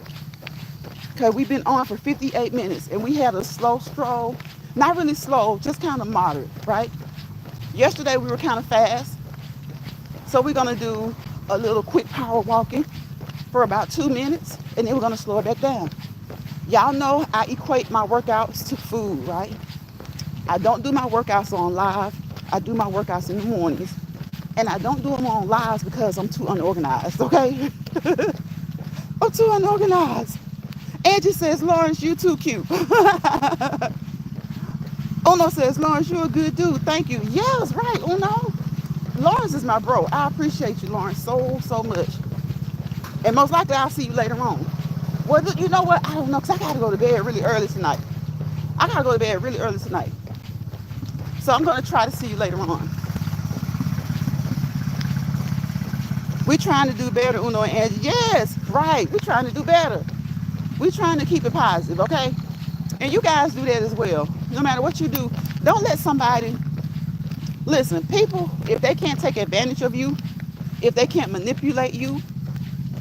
Because we've been on for 58 minutes and we had a slow stroll. Not really slow, just kind of moderate, right? Yesterday we were kind of fast. So we're going to do a little quick power walking for about 2 minutes and then we're going to slow it back down. Y'all know I equate my workouts to food, right? I don't do my workouts on live. I do my workouts in the mornings. And I don't do them on lives because I'm too unorganized, okay? too unorganized. Angie says, Lawrence, you too cute. Uno says, Lawrence, you're a good dude. Thank you. Yes, right, Uno. Lawrence is my bro. I appreciate you, Lawrence, so much. And most likely I'll see you later on. Well, you know what? I don't know, because I got to go to bed really early tonight. So I'm going to try to see you later on. We're trying to do better, Uno and Angie. Yes, right. We're trying to do better. We're trying to keep it positive, okay? And you guys do that as well. No matter what you do, don't let somebody... Listen, people, if they can't take advantage of you, if they can't manipulate you,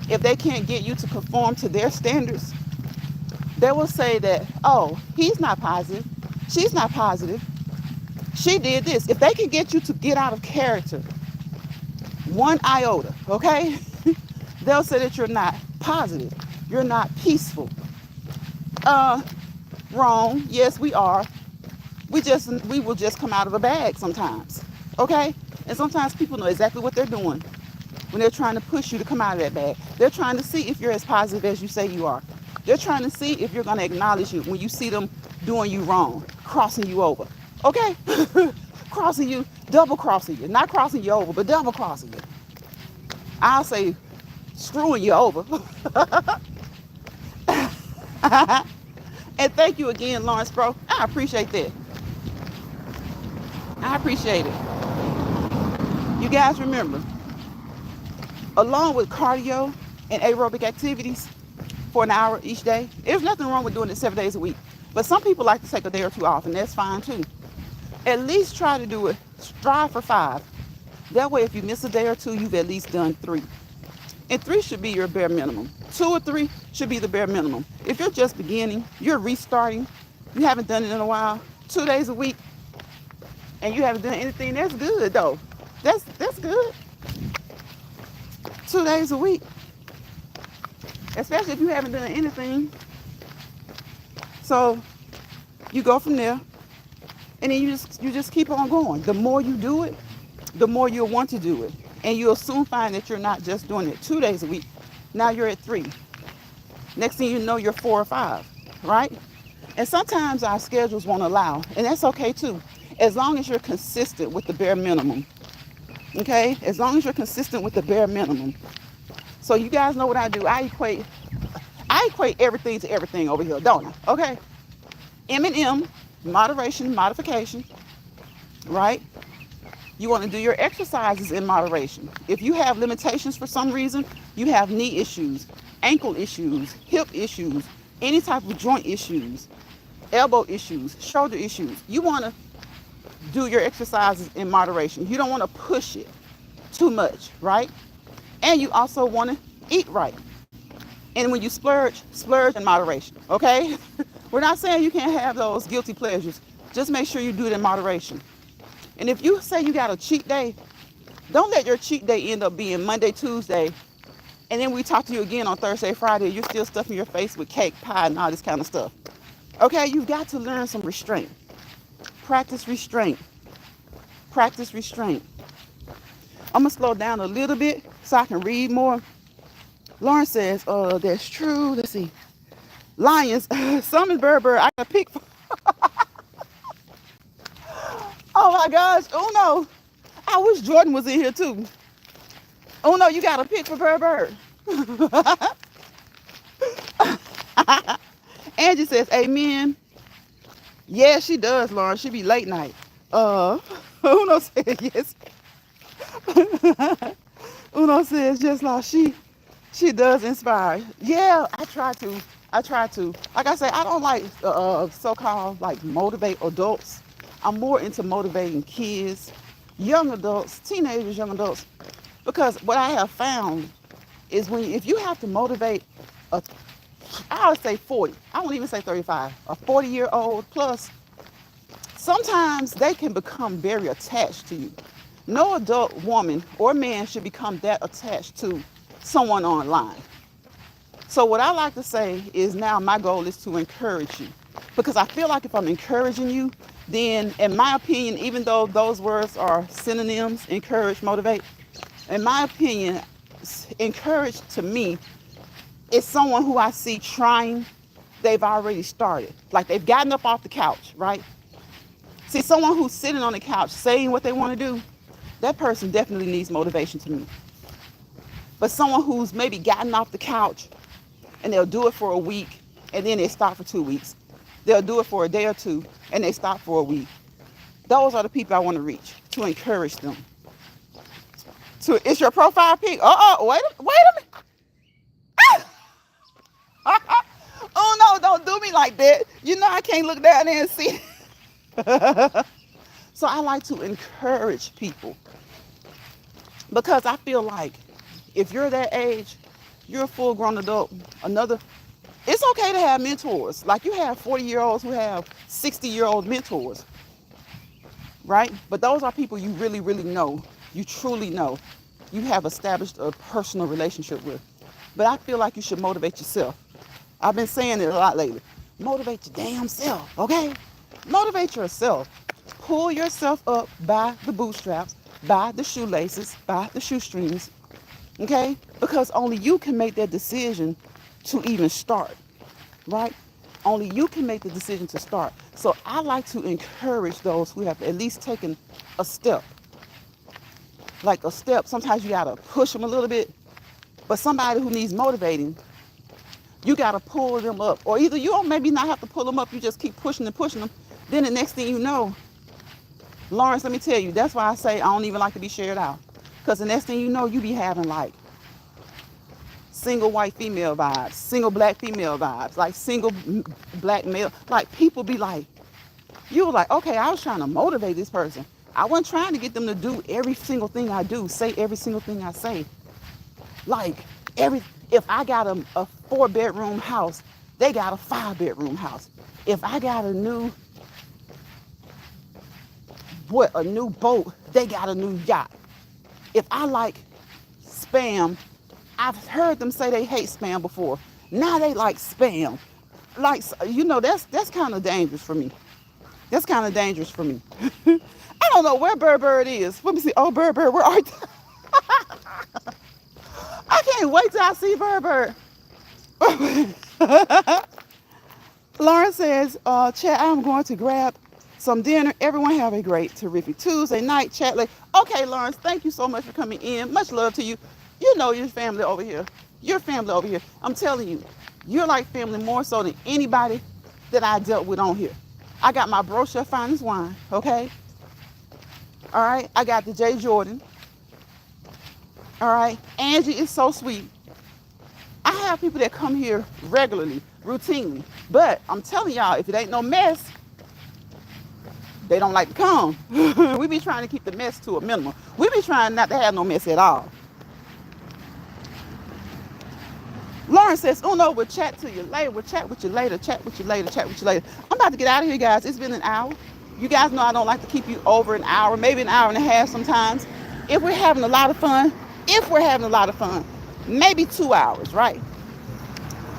if they can't get you to conform to their standards, they will say that, oh, he's not positive. She's not positive. She did this. If they can get you to get out of character, one iota, okay? They'll say that you're not positive. You're not peaceful. Wrong. Yes, we are. We will just come out of a bag sometimes, okay? And sometimes people know exactly what they're doing when they're trying to push you to come out of that bag. They're trying to see if you're as positive as you say you are. They're trying to see if you're going to acknowledge you when you see them doing you wrong, crossing you over, okay? Crossing you, double crossing you, not crossing you over, but double crossing you. I'll say screwing you over. And thank you again, Lawrence, bro. I appreciate that. I appreciate it. You guys remember, along with cardio and aerobic activities for an hour each day, there's nothing wrong with doing it 7 days a week. But some people like to take a day or two off, and that's fine too. At least try to do it. Strive for 5. That way, if you miss a day or two, you've at least done 3. And 3 should be your bare minimum. 2 or 3 should be the bare minimum. If you're just beginning, you're restarting, you haven't done it in a while, 2 days a week, and you haven't done anything, that's good though. That's good. 2 days a week. Especially if you haven't done anything. So you go from there, and then you just keep on going. The more you do it, the more you'll want to do it. And you'll soon find that you're not just doing it 2 days a week. Now you're at 3. Next thing you know, you're 4 or 5, right? And sometimes our schedules won't allow, and that's okay too, as long as you're consistent with the bare minimum, okay? As long as you're consistent with the bare minimum. So you guys know what I do. I equate everything to everything over here, don't I? Okay? M&M, moderation, modification, right? You want to do your exercises in moderation. If you have limitations for some reason, you have knee issues, ankle issues, hip issues, any type of joint issues, elbow issues, shoulder issues, you want to do your exercises in moderation. You don't want to push it too much, right? And you also want to eat right. And when you splurge in moderation, okay? We're not saying you can't have those guilty pleasures. Just make sure you do it in moderation. And if you say you got a cheat day, don't let your cheat day end up being Monday, Tuesday, and then we talk to you again on Thursday, Friday, you're still stuffing your face with cake, pie, and all this kind of stuff. Okay, you've got to learn some restraint. Practice restraint. Practice restraint. I'm going to slow down a little bit so I can read more. Lauren says, that's true. Let's see. Lions, summon Bird. I got to pick. Oh my gosh. Oh no. I wish Jordan was in here too. Oh no, you got to pick for Bird. Angie says, amen. Yeah, she does, Lauren. She be late night. Uno says yes. Uno says just like she does inspire. Yeah, I try to. Like I say, I don't like so-called like motivate adults. I'm more into motivating kids, young adults, teenagers, young adults. Because what I have found is if you have to motivate I would say 40, I won't even say 35, a 40-year-old plus, sometimes they can become very attached to you. No adult woman or man should become that attached to someone online. So what I like to say is now my goal is to encourage you. Because I feel like if I'm encouraging you, then in my opinion, even though those words are synonyms, encourage, motivate, in my opinion, encourage to me It's someone who I see trying. They've already started. Like they've gotten up off the couch, right? See, someone who's sitting on the couch saying what they want to do, that person definitely needs motivation to me. But someone who's maybe gotten off the couch and they'll do it for a week and then they stop for 2 weeks. They'll do it for a day or two and they stop for a week. Those are the people I want to reach, to encourage them. It's your profile pic. Wait a minute. Oh no, don't do me like that. You know I can't look down there and see. So I like to encourage people because I feel like if you're that age, you're a full-grown adult. It's okay to have mentors. Like you have 40-year-olds who have 60-year-old mentors, right? But those are people you really, really know. You truly know. You have established a personal relationship with. But I feel like you should motivate yourself. I've been saying it a lot lately. Motivate your damn self, okay? Motivate yourself. Pull yourself up by the bootstraps, by the shoelaces, by the shoestrings, okay? Because only you can make that decision to even start, right? Only you can make the decision to start. So I like to encourage those who have at least taken a step. Like a step, sometimes you gotta push them a little bit, but somebody who needs motivating, you gotta pull them up. Or either you don't maybe not have to pull them up, you just keep pushing and pushing them. Then the next thing you know, Lawrence, let me tell you, that's why I say I don't even like to be shared out. Because the next thing you know, you be having like single white female vibes, single black female vibes, like single black male. Like people be like, you were like, okay, I was trying to motivate this person. I wasn't trying to get them to do every single thing I do, say every single thing I say. Like if I got a 4-bedroom house, they got a 5-bedroom house. If I got a new boat, they got a new yacht. If I like spam, I've heard them say they hate spam before. Now they like spam. Like, you know, that's kind of dangerous for me. That's kind of dangerous for me. I don't know where Bird is. Let me see. Oh, Bird, where are you? I can't wait till I see Bird. Lauren says, chat, I'm going to grab some dinner. Everyone have a great, terrific Tuesday night. Chat like, okay, Lawrence, thank you so much for coming in. Much love to you. You know your family over here. Your family over here. I'm telling you, you're like family more so than anybody that I dealt with on here. I got my brochure, Finest Wine, okay? All right, I got the J. Jordan. All right, Angie is so sweet. I have people that come here regularly, routinely. But I'm telling y'all, if it ain't no mess, they don't like to come. We be trying to keep the mess to a minimum. We be trying not to have no mess at all. Lauren says, Uno, we'll chat to you later. We'll chat with you later. Chat with you later. Chat with you later. I'm about to get out of here, guys. It's been an hour. You guys know I don't like to keep you over an hour, maybe an hour and a half sometimes. If we're having a lot of fun, maybe 2 hours, right?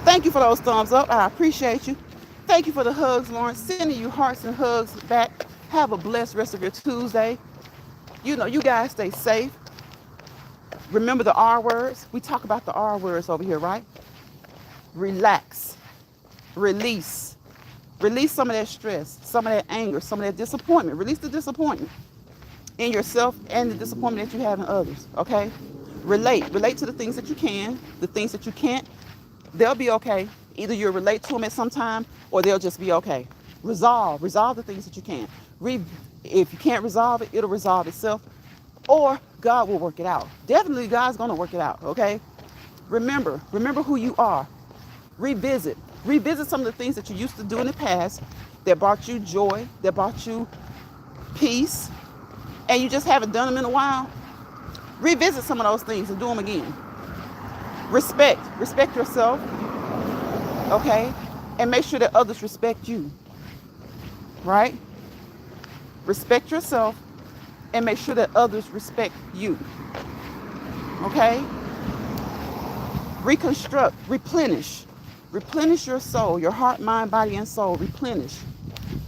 Thank you for those thumbs up. I appreciate you. Thank you for the hugs, Lauren. Sending you hearts and hugs back. Have a blessed rest of your Tuesday. You know, you guys stay safe. Remember the R words. We talk about the R words over here, right? Relax. Release. Release some of that stress, some of that anger, some of that disappointment. Release the disappointment in yourself and the disappointment that you have in others, okay? Relate to the things that you can, the things that you can't, they'll be okay. Either you'll relate to them at some time or they'll just be okay. Resolve the things that you can. If you can't resolve it, it'll resolve itself or God will work it out. Definitely God's gonna work it out, okay? Remember who you are. Revisit some of the things that you used to do in the past that brought you joy, that brought you peace, and you just haven't done them in a while. Revisit some of those things and do them again. Respect yourself, okay? And make sure that others respect you, right? Respect yourself and make sure that others respect you, okay? Reconstruct, replenish your soul, your heart, mind, body, and soul. Replenish,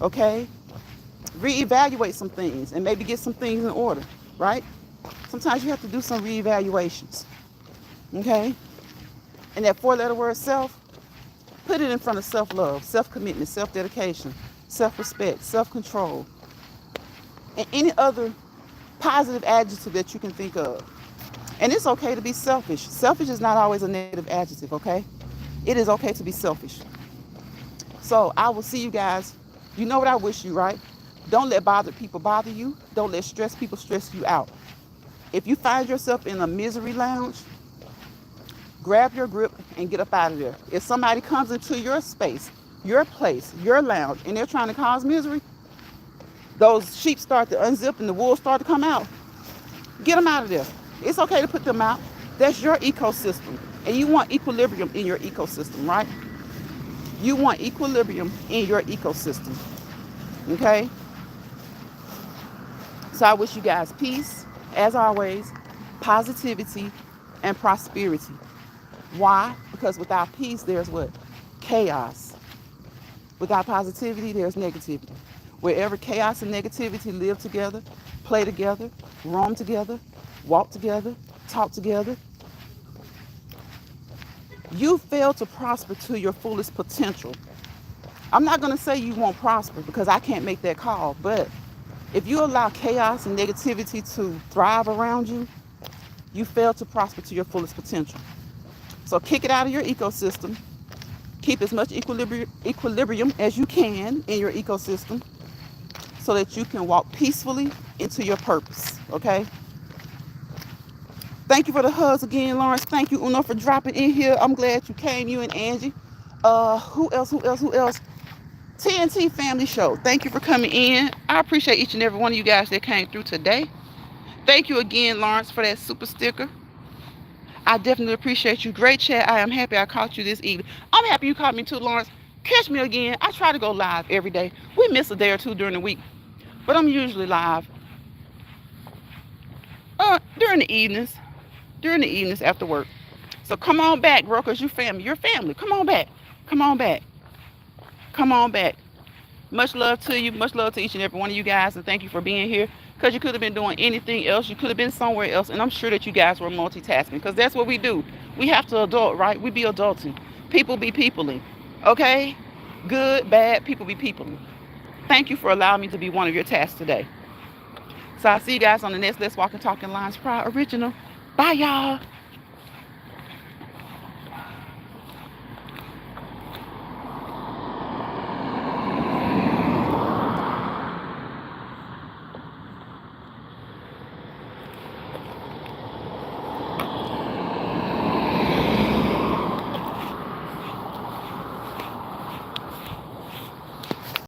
okay? Reevaluate some things and maybe get some things in order, right? Sometimes you have to do some reevaluations, okay? And that four-letter word self, put it in front of self-love, self-commitment, self-dedication, self-respect, self-control, and any other positive adjective that you can think of. And it's okay to be selfish. Selfish is not always a negative adjective, okay? It is okay to be selfish. So I will see you guys. You know what I wish you, right? Don't let bothered people bother you. Don't let stressed people stress you out. If you find yourself in a misery lounge, grab your grip and get up out of there. If somebody comes into your space, your place, your lounge, and they're trying to cause misery, those sheep start to unzip and the wolves start to come out. Get them out of there. It's okay to put them out. That's your ecosystem. And you want equilibrium in your ecosystem, right? You want equilibrium in your ecosystem. Okay? So I wish you guys peace, as always, positivity, and prosperity. Why? Because without peace, there's what? Chaos. Without positivity, there's negativity. Wherever chaos and negativity live together, play together, roam together, walk together, talk together, you fail to prosper to your fullest potential. I'm not going to say you won't prosper because I can't make that call, but if you allow chaos and negativity to thrive around you, you fail to prosper to your fullest potential. So kick it out of your ecosystem. Keep as much equilibrium as you can in your ecosystem so that you can walk peacefully into your purpose, okay? Thank you for the hugs again, Lawrence. Thank you, Uno, for dropping in here. I'm glad you came, you and Angie. Who else? TNT Family Show. Thank you for coming in. I appreciate each and every one of you guys that came through today. Thank you again, Lawrence, for that super sticker. I definitely appreciate you. Great chat. I am happy I caught you this evening. I'm happy you caught me too, Lawrence. Catch me again. I try to go live every day. We miss a day or two during the week, but I'm usually live during the evenings. During the evenings after work. So come on back, bro, because you're family. You're family. Come on back. Come on back. Come on back. Much love to you. Much love to each and every one of you guys. And thank you for being here. Because you could have been doing anything else. You could have been somewhere else. And I'm sure that you guys were multitasking. Because that's what we do. We have to adult, right? We be adulting. People be peopling. Okay? Good, bad, people be peopling. Thank you for allowing me to be one of your tasks today. So I'll see you guys on the next Let's Walk and Talk in Lines Pride original. Bye, y'all.